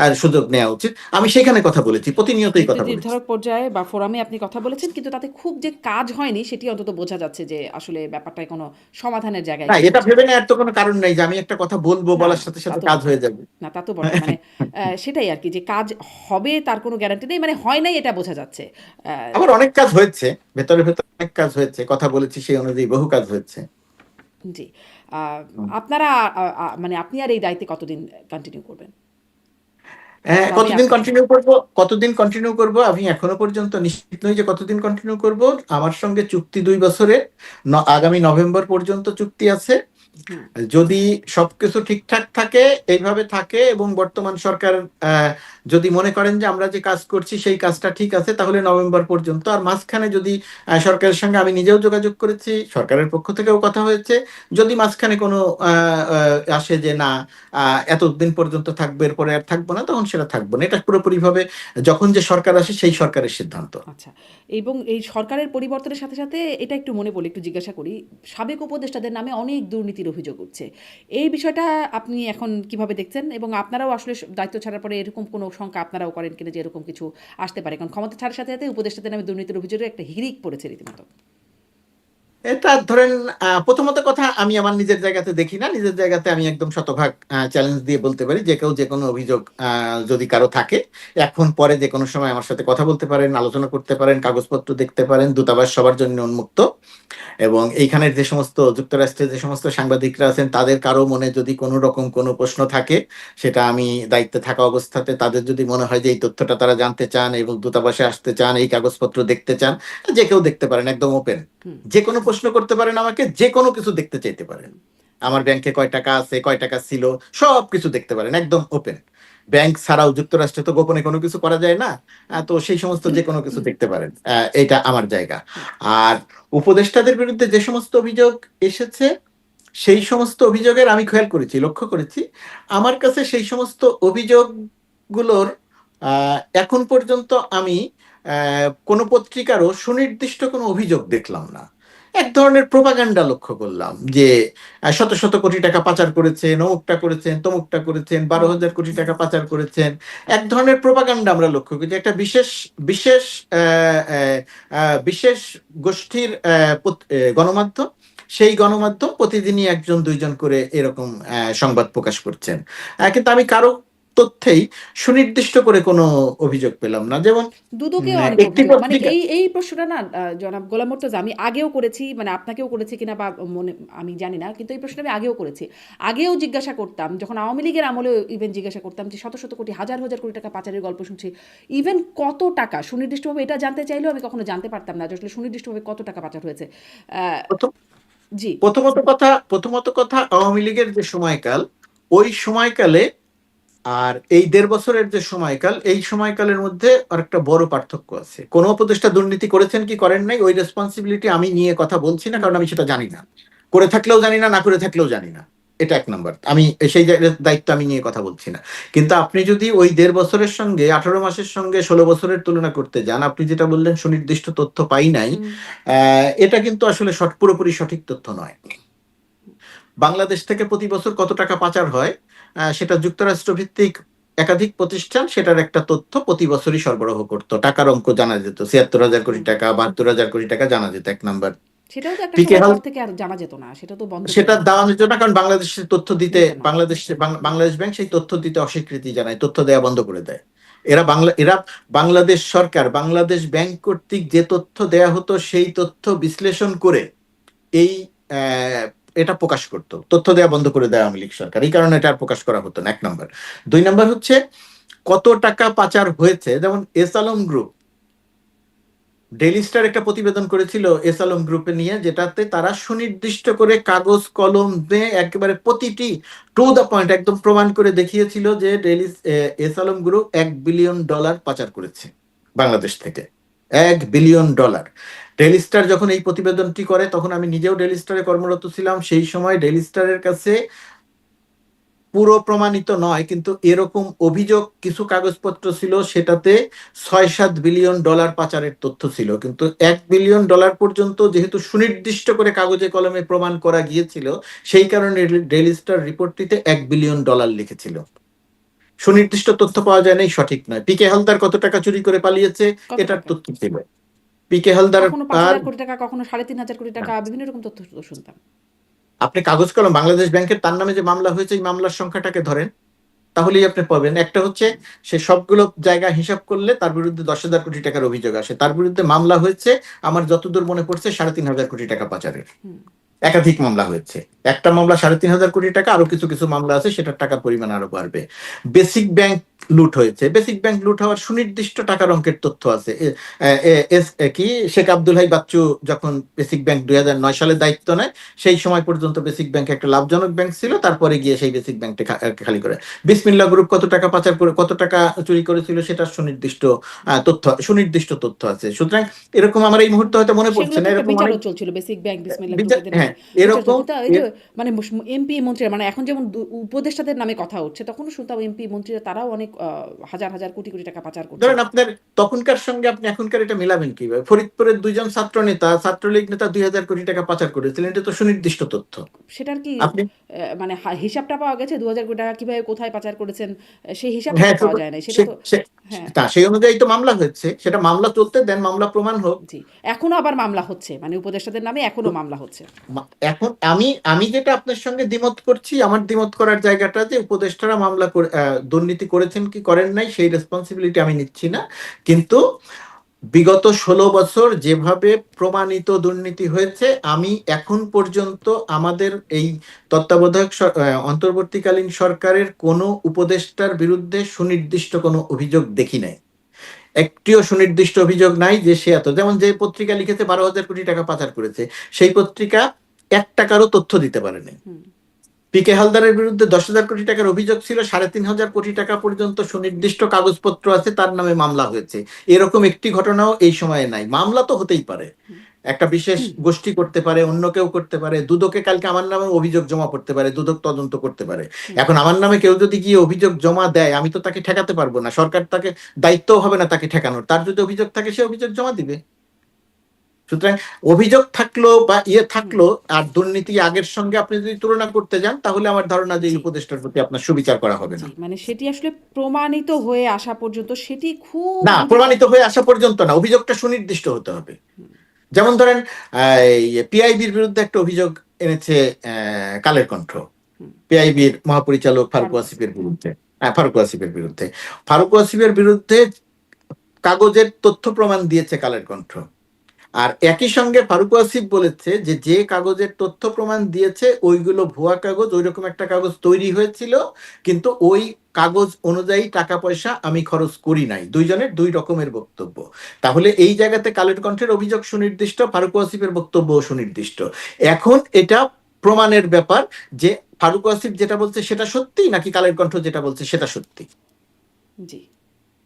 Speaker 2: আর সুযোগ নেওয়া উচিত। আমি সেখানে কথা বলেছি, প্রতিনিয়তই
Speaker 1: নীতি
Speaker 2: কথা বলেছি।
Speaker 1: নির্ধারক পর্যায়ে বা ফোরামে আপনি কথা বলেছেন, কিন্তু তাতে খুব যে কাজ হয়নি সেটি অন্তত বোঝা যাচ্ছে যে আসলে ব্যাপারটায় কোনো সমাধানের জায়গায়
Speaker 2: না,
Speaker 1: এসে
Speaker 2: এটা ভেবে
Speaker 1: পৌঁছেছে।
Speaker 2: নেওয়ার তো কোনো কারণ নেই যে আমি একটা কথা বলবো,
Speaker 1: না,
Speaker 2: বলার
Speaker 1: না,
Speaker 2: সাথে
Speaker 1: তা
Speaker 2: সাথে
Speaker 1: তো
Speaker 2: কাজ
Speaker 1: বটে।
Speaker 2: হয়ে যাবে।
Speaker 1: না, তা তো বটে। মানে সেটাই আরকি যে কাজ হবে তার কোনো গ্যারান্টি নেই। মানে হয় নাই এটা বোঝা যাচ্ছে। অ্যা
Speaker 2: আবার অনেক কাজ হয়েছে, ভেতরে ভেতরে অনেক কাজ হয়েছে, কথা বলেছি সেই অনুযায়ী বহু কাজ হয়েছে।
Speaker 1: জি। আ আপনারা আ আ মানে আপনি আর এই দায়িত্বে কতদিন কন্টিনিউ করবেন?
Speaker 2: হ্যাঁ,
Speaker 1: কবে
Speaker 2: কতদিন
Speaker 1: আপনাকে
Speaker 2: কন্টিনিউ করব, কতদিন কন্টিনিউ করব আমি এখনো পর্যন্ত নিশ্চিত নই যে কতদিন কন্টিনিউ করব। আমার সঙ্গে চুক্তি 2 বছরের, আগামী নভেম্বর পর্যন্ত চুক্তি আছে।
Speaker 1: হুম,
Speaker 2: যদি সবকিছু ঠিকঠাক থাকে, এইভাবে থাকে, এবং বর্তমান সরকার আহ, যদি মনে করেন যে আমরা যে কাজ করছি সেই কাজটা ঠিক আছে, তাহলে নভেম্বর পর্যন্ত। আর মাঝখানে যদি সরকারের সঙ্গে আমি নিজেও যোগাযোগ করেছি, সরকারের পক্ষ থেকেও কথা হয়েছে, যদি মাঝখানে কোনো আসে যে না এতদিন পর্যন্ত থাকবে, এরপরে আর থাকবো না, তখন সেটা থাকবো না। এটা পুরোপুরিভাবে যখন যে সরকার আসে সেই সরকারের সিদ্ধান্ত।
Speaker 1: আচ্ছা। এবং এই সরকারের পরিবর্তনের সাথে, সাথে এটা একটু মনে পড়লে একটু জিজ্ঞাসা করি। সাবেক উপদেষ্টাদের নামে অনেক দুর্নীতির অভিযোগ উঠছে। এই বিষয়টা আপনি এখন কিভাবে দেখছেন? এবং আপনারাও আসলে দায়িত্ব ছাড়ার পরে এরকম কোনো শঙ্কা আপনারাও করেন কিনা যে এরকম কিছু আসতে পারে? কারণ ক্ষমতা ছাড়ার সাথে, সাথে উপদেষ্টাদের নামে দুর্নীতির অভিযোগে একটা হিড়িক পড়েছে রীতিমতো।
Speaker 2: এটা ধরেন, প্রথমত কথা, আমি আমার নিজের জায়গাতে দেখি না, নিজের জায়গাতে আমি একদম শতভাগ চ্যালেঞ্জ দিয়ে বলতে পারি যে কেউ যে কোনো অভিযোগ যদি কারো থাকে, এখন পরে যে কোনো সময় আমার সাথে কথা বলতে পারেন, আলোচনা করতে পারেন, কাগজপত্র দেখতে পারেন, দূতাবাস সবার জন্য উন্মুক্ত। এবং এইখানের যে সমস্ত যুক্তরাষ্ট্রের যে সমস্ত সাংবাদিকরা আছেন, তাদের কারো মনে যদি কোনো রকম কোনো প্রশ্ন থাকে, সেটা আমি দায়িত্বে থাকা অবস্থাতে তাদের যদি মনে হয় যে এই তথ্যটা তারা জানতে চান এবং দূতাবাসে আসতে চান, এই কাগজপত্র দেখতে চান, যে কেউ দেখতে পারেন, একদম ওপেন।
Speaker 1: হুম,
Speaker 2: যে কোনো প্রশ্ন করতে পারেন আমাকে, যে কোনো কিছু দেখতে চাইতে পারেন। আমার ব্যাংকে কয় টাকা আছে, কয় টাকা ছিল, সব কিছু দেখতে পারেন, একদম ওপেন। ব্যাংক ছাড়াও যুক্তরাষ্ট্রে তো গোপনে কোনো কিছু করা যায় না, তো সেই সমস্ত যে কোনো কিছু দেখতে পারেন। এটা আমার জায়গা।
Speaker 1: হুম,
Speaker 2: আর উপদেষ্টাদের বিরুদ্ধে যে সমস্ত অভিযোগ এসেছে, সেই সমস্ত অভিযোগের আমি খেয়াল করেছি, লক্ষ্য করেছি, আমার কাছে সেই সমস্ত অভিযোগগুলোর এখন পর্যন্ত আমি কোনো পত্রিকারও সুনির্দিষ্ট কোনো অভিযোগ দেখলাম না। এক ধরনের প্রোপাগান্ডা লক্ষ্য করলাম যে শত শত কোটি টাকা পাচার করেছেন, অমুকটা করেছেন, তমুকটা করেছেন, 12,000 কোটি টাকা পাচার করেছেন। এক ধরনের প্রোপাগান্ডা আমরা লক্ষ্য করি, একটা বিশেষ বিশেষ আহ, আহ, বিশেষ গোষ্ঠীর গণমাধ্যম, সেই গণমাধ্যম প্রতিদিনই একজন দুইজন করে এরকম সংবাদ প্রকাশ করছেন। কিন্তু আমি কারো তথ্যেই সুনির্দিষ্ট করে কোনো অভিযোগ পেলাম না। যেমন
Speaker 1: দুদকেও অনেক
Speaker 2: একটি
Speaker 1: অভিযোগ। মানে
Speaker 2: পত্রিকা,
Speaker 1: এই প্রশ্নটা না জনাব গোলাম মোর্তজা আমি আগেও করেছি, মানে আপনাকেও করেছি কিনা বা মনে আমি জানি না। কিন্তু এই প্রশ্নটা আমি আগেও করেছি। আগেও জিজ্ঞাসা করতাম, যখন আওয়ামী লীগের আমলেও ইভেন জিজ্ঞাসা করতাম যে শত, শত কোটি, হাজার, হাজার কোটি টাকা পাচারের গল্প শুনছি। ইভেন কত টাকা সুনির্দিষ্টভাবে এটা জানতে চাইলেও আমি কখনো জানতে পারতাম না যে আসলে সুনির্দিষ্টভাবে কত টাকা পাচার হয়েছে। আ
Speaker 2: প্রথম
Speaker 1: জি।
Speaker 2: প্রথমত কথা আওয়ামী লীগের যে সময়কাল, ওই সময়কালে আর এই 1.5 বছরের যে সময়কাল, এই সময়কালের মধ্যে আর একটা বড় পার্থক্য আছে। কোন উপদেষ্টা দুর্নীতি করেছেন কি করেন নাই, ওই রেসপন্সিবিলিটি আমি নিয়ে কথা বলছি না,
Speaker 1: হুম,
Speaker 2: কারণ আমি সেটা জানি না। করে থাকলেও জানি না, না করে থাকলেও জানি না। এটা 1 নম্বর, আমি সেই দায়িত্ব আমি নিয়ে কথা বলছি না। কিন্তু আপনি যদি ওই 1.5 বছরের সঙ্গে 18 মাসের সঙ্গে 16 বছরের তুলনা করতে যান, আপনি যেটা বললেন সুনির্দিষ্ট তথ্য পাই নাই,
Speaker 1: হুম,
Speaker 2: এটা কিন্তু আসলে পুরোপুরি সঠিক তথ্য নয়। বাংলাদেশ থেকে প্রতি বছর কত টাকা পাচার হয় সেটা যুক্তরাষ্ট্র ভিত্তিক একাধিক প্রতিষ্ঠান সেটার একটা তথ্য প্রতি বছরই সরবরাহ করতো, টাকার অঙ্ক জানা যেত, ৭৬,০০০ কোটি
Speaker 1: হুম।
Speaker 2: টাকা, ৭২,০০০ কোটি টাকা জানা যেত, এক নাম্বার।
Speaker 1: সেটাও তো একটা
Speaker 2: পিকে
Speaker 1: সময়
Speaker 2: হেলথ
Speaker 1: পর থেকে আর জানা যেত না, সেটা তো বন্ধ করে
Speaker 2: সেটা
Speaker 1: দেওয়া হতো।
Speaker 2: দেওয়ানোর জন্য, কারণ বাংলাদেশের তথ্য দিতে,
Speaker 1: দিত না।
Speaker 2: বাংলাদেশ ব্যাংক সেই তথ্য দিতে অস্বীকৃতি জানায়, তথ্য দেওয়া বন্ধ করে দেয়। এরা বাংলাদেশ সরকার, বাংলাদেশ ব্যাংক কর্তৃক যে তথ্য দেয়া হতো সেই তথ্য বিশ্লেষণ করে এই আহ, এটা প্রকাশ করতো, তথ্য দেওয়া বন্ধ করে দেয় আওয়ামী লীগ সরকার, এই কারণে এটা আর প্রকাশ করা হতো না, এক নম্বর। দুই নম্বর হচ্ছে কত টাকা পাচার হয়েছে, যেমন S Alam group, daily star একটা প্রতিবেদন করেছিল এস আলম গ্রুপে নিয়ে, যেটাতে তারা সুনির্দিষ্ট করে কাগজ কলম দিয়ে একেবারে প্রতিটি টু দ্য পয়েন্ট একদম প্রমাণ করে দেখিয়েছিল যে এস আলম গ্রুপ $1 বিলিয়ন পাচার করেছে বাংলাদেশ থেকে, $1 বিলিয়ন। ডেইলি স্টার যখন এই প্রতিবেদনটি করে তখন আমি নিজেও ডেইলি স্টারে কর্মরত ছিলাম, সেই সময় ডেইলি স্টারের কাছে পুরো প্রমাণিত নয় কিন্তু এরকম অভিযোগ কিছু কাগজপত্র ছিল, সেটাতে $6-7 বিলিয়ন পাচারের তথ্য ছিল, কিন্তু $1 বিলিয়ন পর্যন্ত যেহেতু সুনির্দিষ্ট করে কাগজে কলমে প্রমাণ করা গিয়েছিল, সেই কারণে ডেইলি স্টার রিপোর্টটিতে $1 বিলিয়ন লিখেছিল। সুনির্দিষ্ট তথ্য পাওয়া যায় নাই, সঠিক নয়। পিকে হালদার কত টাকা চুরি করে পালিয়েছে
Speaker 1: কত
Speaker 2: এটার
Speaker 1: টাকা?
Speaker 2: তথ্য ছিল। পিকে হালদার
Speaker 1: কখনো পাঁচ
Speaker 2: আর
Speaker 1: হাজার কোটি টাকা, কখনো 3,500 কোটি টাকা, বিভিন্ন রকম তথ্য তো শুনতাম।
Speaker 2: আপনি কাগজ কলম বাংলাদেশ ব্যাংকের তার নামে যে মামলা হয়েছে এই মামলার সংখ্যাটাকে ধরেন, তাহলেই আপনি পাবেন। একটা হচ্ছে সে সবগুলো জায়গা হিসাব করলে তার বিরুদ্ধে 10,000 কোটি টাকার অভিযোগ আসে, তার বিরুদ্ধে মামলা হয়েছে আমার যতদূর মনে পড়ছে 3,500 কোটি টাকা পাচারের।
Speaker 1: হুম।
Speaker 2: একাধিক মামলা হয়েছে, একটা মামলা 3,500 কোটি টাকা, আরো কিছু কিছু মামলা আছে সেটার টাকার পরিমাণ আরো বাড়বে। বেসিক ব্যাংক লুট হয়েছে, বেসিক ব্যাংক লুট হওয়ার সুনির্দিষ্ট টাকার অঙ্কের তথ্য আছে। কি শেখ আব্দুল হাই বাচ্চু যখন বেসিক ব্যাংক 2009 সালে দায়িত্ব নেয়, সেই সময় পর্যন্ত বেসিক ব্যাংক একটা লাভজনক ব্যাংক ছিল, তারপরে গিয়ে সেই বেসিক ব্যাংকটা খালি করে। বিসমিল্লাহ গ্রুপ কত টাকা পাচার করে, কত টাকা চুরি করেছিল সেটার সুনির্দিষ্ট তথ্য আছে। সুতরাং এরকম আমার এই মুহূর্তে হয়তো মনে পড়ছে
Speaker 1: সেগুলো
Speaker 2: না,
Speaker 1: তো একটা
Speaker 2: এরকম অনেক
Speaker 1: বিচারও চলছিল, বেসিক ব্যাংক, বিসমিল্লাহ গ্রুপ, এদের নামে
Speaker 2: হ্যাঁ
Speaker 1: বিচার
Speaker 2: এরকম
Speaker 1: চলতো। এই যে মানে এমপি মন্ত্রীরা, মানে এখন যেমন উপদেষ্টাদের নামে কথা উঠছে, তখনও শুনতাম এমপি মন্ত্রীরা তারাও অনেক হাজার হাজার কোটি কোটি টাকা পাচার করছে।
Speaker 2: ধরেন আপনার তখনকার সঙ্গে আপনি এখনকার এটা মিলাবেন কিভাবে? ফরিদপুরের 2 জন ছাত্র নেতা, ছাত্রলীগ নেতা 2,000 কোটি টাকা পাচার করেছিলেন, এটা তো সুনির্দিষ্ট তথ্য।
Speaker 1: সেটার কি
Speaker 2: আপনি
Speaker 1: মানে হিসাবটা পাওয়া গেছে? 2,000 কোটি টাকা কিভাবে কোথায় পাচার করেছেন, সেই হিসাবটা
Speaker 2: হ্যাঁ
Speaker 1: তো পাওয়া যায় না, সেটা
Speaker 2: সে-
Speaker 1: তো।
Speaker 2: সে-
Speaker 1: হ্যাঁ।
Speaker 2: তা সেই অনুযায়ী তো মামলা হচ্ছে, সেটা মামলা চলতে দেন, মামলা প্রমাণ হোক।
Speaker 1: জি। এখনো আবার মামলা হচ্ছে, মানে উপদেষ্টাদের নামে এখনো মামলা হচ্ছে।
Speaker 2: এখন আমি আমি যেটা আপনার সঙ্গে দ্বিমত করছি, আমার দ্বিমত করার জায়গাটা যে উপদেষ্টারা মামলা করে দুর্নীতি করেছেন কি করেন নাই সেই রেসপন্সিবিলিটি আমি নিচ্ছি না, কিন্তু বিগত 16 বছর যেভাবে প্রমাণিত দুর্নীতি হয়েছে, আমি এখন পর্যন্ত আমাদের এই তত্ত্বাবধায়ক অন্তর্বর্তীকালীন সরকারের কোনো উপদেষ্টার বিরুদ্ধে সুনির্দিষ্ট কোনো অভিযোগ দেখি নাই। একটিও সুনির্দিষ্ট অভিযোগ নাই যে সে এত, যেমন যে পত্রিকা লিখেছে 12,000 কোটি টাকা পাচার করেছে, সেই পত্রিকা 1 টাকারও তথ্য দিতে পারেনি।
Speaker 1: হুম।
Speaker 2: পিকে হালদারের বিরুদ্ধে 10,000 কোটি টাকার অভিযোগ ছিল, 3,500 কোটি টাকা পর্যন্ত সুনির্দিষ্ট কাগজপত্র আছে, তার নামে মামলা হয়েছে। এরকম একটি ঘটনাও এই সময়ে নাই। মামলা তো হতেই পারে, একটা বিশেষ গোষ্ঠী করতে পারে, অন্য কেউ করতে পারে, দুদকে কালকে আমার নামে অভিযোগ জমা করতে পারে, দুদক তদন্ত করতে পারে। এখন আমার নামে কেউ যদি গিয়ে অভিযোগ জমা দেয়, আমি তো তাকে ঠেকাতে পারবো না, সরকার তাকে দায়িত্বও হবে না তাকে ঠেকানোর, তার যদি অভিযোগ থাকে সে অভিযোগ জমা দিবে। সুতরাং অভিযোগ থাকলো বা থাকলো আর দুর্নীতি আগের সঙ্গে আপনি যদি তুলনা করতে যান, তাহলে আমার ধারণা যে এই
Speaker 1: জি।
Speaker 2: উপদেষ্টার প্রতি আপনার সুবিচার করা হবে না।
Speaker 1: জি, মানে সেটি আসলে প্রমাণিত হয়ে আসা পর্যন্ত সেটি খুব
Speaker 2: না,
Speaker 1: মানে।
Speaker 2: প্রমাণিত হয়ে আসা পর্যন্ত না, অভিযোগটা সুনির্দিষ্ট হতে হবে। যেমন ধরেন পিআইবির বিরুদ্ধে একটা অভিযোগ এনেছে কালের কণ্ঠ, পিআইবির মহাপরিচালক ফারুক
Speaker 1: ফারুক
Speaker 2: ওয়াসিফের
Speaker 1: আসিফ।
Speaker 2: বিরুদ্ধে। ফারুক ওয়াসিফের বিরুদ্ধে, ফারুক ওয়াসিফের বিরুদ্ধে কাগজের তথ্য প্রমাণ দিয়েছে কালের কণ্ঠ। আর একই সঙ্গে ফারুক ওয়াসিফ বলেছে যে যে কাগজের তথ্য প্রমাণ দিয়েছে ওইগুলো ভুয়া কাগজ, ওইরকম একটা কাগজ তৈরি হয়েছিল, কিন্তু ওই কাগজ অনুযায়ী টাকা পয়সা আমি খরচ করি নাই। দুইজনের দুই রকমের বক্তব্য। তাহলে এই জায়গাতে কালের কণ্ঠের অভিযোগ সুনির্দিষ্ট, ফারুক ওয়াসিফের বক্তব্য সুনির্দিষ্ট। এখন এটা প্রমাণের ব্যাপার যে ফারুক ওয়াসিফ যেটা বলছে সেটা সত্যি নাকি কালের কণ্ঠ যেটা বলছে সেটা সত্যি।
Speaker 1: জি।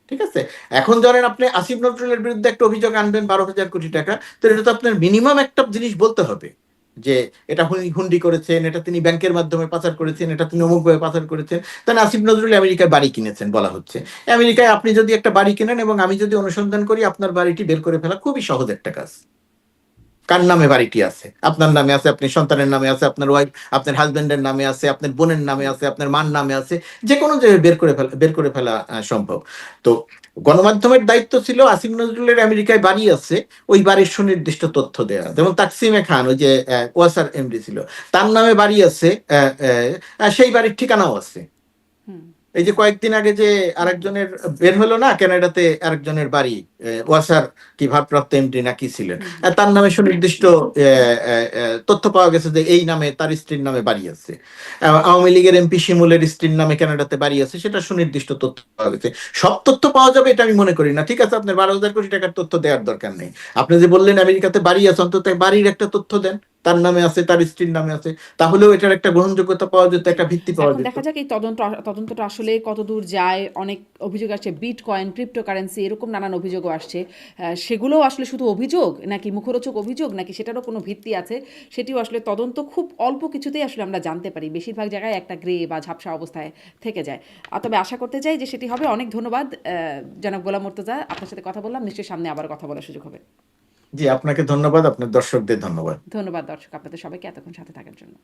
Speaker 2: ঠিক আছে, এখন ধরেন আপনি আসিফ নজরুলের বিরুদ্ধে একটা অভিযোগ আনবেন 12,000 কোটি টাকা, তো এটা তো আপনার মিনিমাম একটা জিনিস বলতে হবে যে এটা হুন্ডি করেছেন, এটা তিনি ব্যাংকের মাধ্যমে পাচার করেছেন, এটা তিনি অমুক ভাবে পাচার করেছেন। তাহলে আসিফ নজরুল আমেরিকায় বাড়ি কিনেছেন বলা হচ্ছে। আমেরিকায় আপনি যদি একটা বাড়ি কিনেন এবং আমি যদি অনুসন্ধান করি, আপনার বাড়িটি বের করে ফেলা খুবই সহজ একটা কাজ, কার নামে বাড়িটি আছে, আপনার নামে আছে, আপনার সন্তানের নামে আছে, আপনার ওয়াইফ, আপনার হাজবেন্ডের নামে আছে, আপনার বোনের নামে আছে, আপনার মার নামে আছে, যে কোনো জায়গায় বের করে ফেলা সম্ভব। তো গণমাধ্যমের দায়িত্ব ছিল আসিফ নজরুলের আমেরিকায় বাড়ি আছে, ওই বাড়ির সুনির্দিষ্ট তথ্য দেওয়া। যেমন তাকসিমে খান, ওই যে ওয়াসার এমডি ছিল, তার নামে বাড়ি আছে, সেই বাড়ির ঠিকানাও আছে।
Speaker 1: হুম
Speaker 2: এই যে কয়েকদিন আগে যে আরেকজনের বের হলো না, কানাডাতে আরেকজনের বাড়ি, ওয়াসার কি ভারপ্রাপ্ত এমডি নাকি ছিলেন,
Speaker 1: হুম
Speaker 2: তার নামে সুনির্দিষ্ট তথ্য পাওয়া গেছে যে এই নামে তার স্ত্রীর নামে বাড়ি আছে। আওয়ামী লীগের এমপি শিমুলের স্ত্রীর নামে কানাডাতে বাড়ি আছে, সেটা সুনির্দিষ্ট তথ্য পাওয়া গেছে। সব তথ্য পাওয়া যাবে এটা আমি মনে করি না। ঠিক আছে, আপনার 12,000 কোটি টাকার তথ্য দেওয়ার দরকার নেই। আপনি যে বললেন আমেরিকাতে বাড়ি আছে, অন্তত বাড়ির একটা তথ্য দেন, তার নামে আছে, তার স্ত্রীর নামে আছে, তাহলেও এটার একটা গ্রহণযোগ্যতা পাওয়া যেত,
Speaker 1: জি।
Speaker 2: একটা ভিত্তি পাওয়া
Speaker 1: এখন
Speaker 2: যেত।
Speaker 1: দেখা যাক এই তদন্তটা আসলে কতদূর যায়। অনেক অভিযোগ আসছে, বিটকয়েন, ক্রিপ্টোকারেন্সি, এরকম নানান অভিযোগও আসছে। সেগুলোও আসলে শুধু অভিযোগ নাকি মুখরোচক অভিযোগ, নাকি সেটারও কোনো ভিত্তি আছে, সেটিও আসলে তদন্ত খুব অল্প কিছুতেই আসলে আমরা জানতে পারি। বেশিরভাগ জায়গায় একটা গ্রে বা ঝাপসা অবস্থায় থেকে যায়। তবে আশা করতে চাই যে সেটি হবে। অনেক ধন্যবাদ জনাব গোলাম মুর্তজা, আপনার সাথে কথা বললাম। নিশ্চয়ই সামনে আবার কথা বলার সুযোগ হবে।
Speaker 2: জি, আপনাকে ধন্যবাদ, আপনার দর্শকদের ধন্যবাদ।
Speaker 1: ধন্যবাদ দর্শক আপনাদের সবাইকে এতক্ষণ সাথে থাকার জন্য।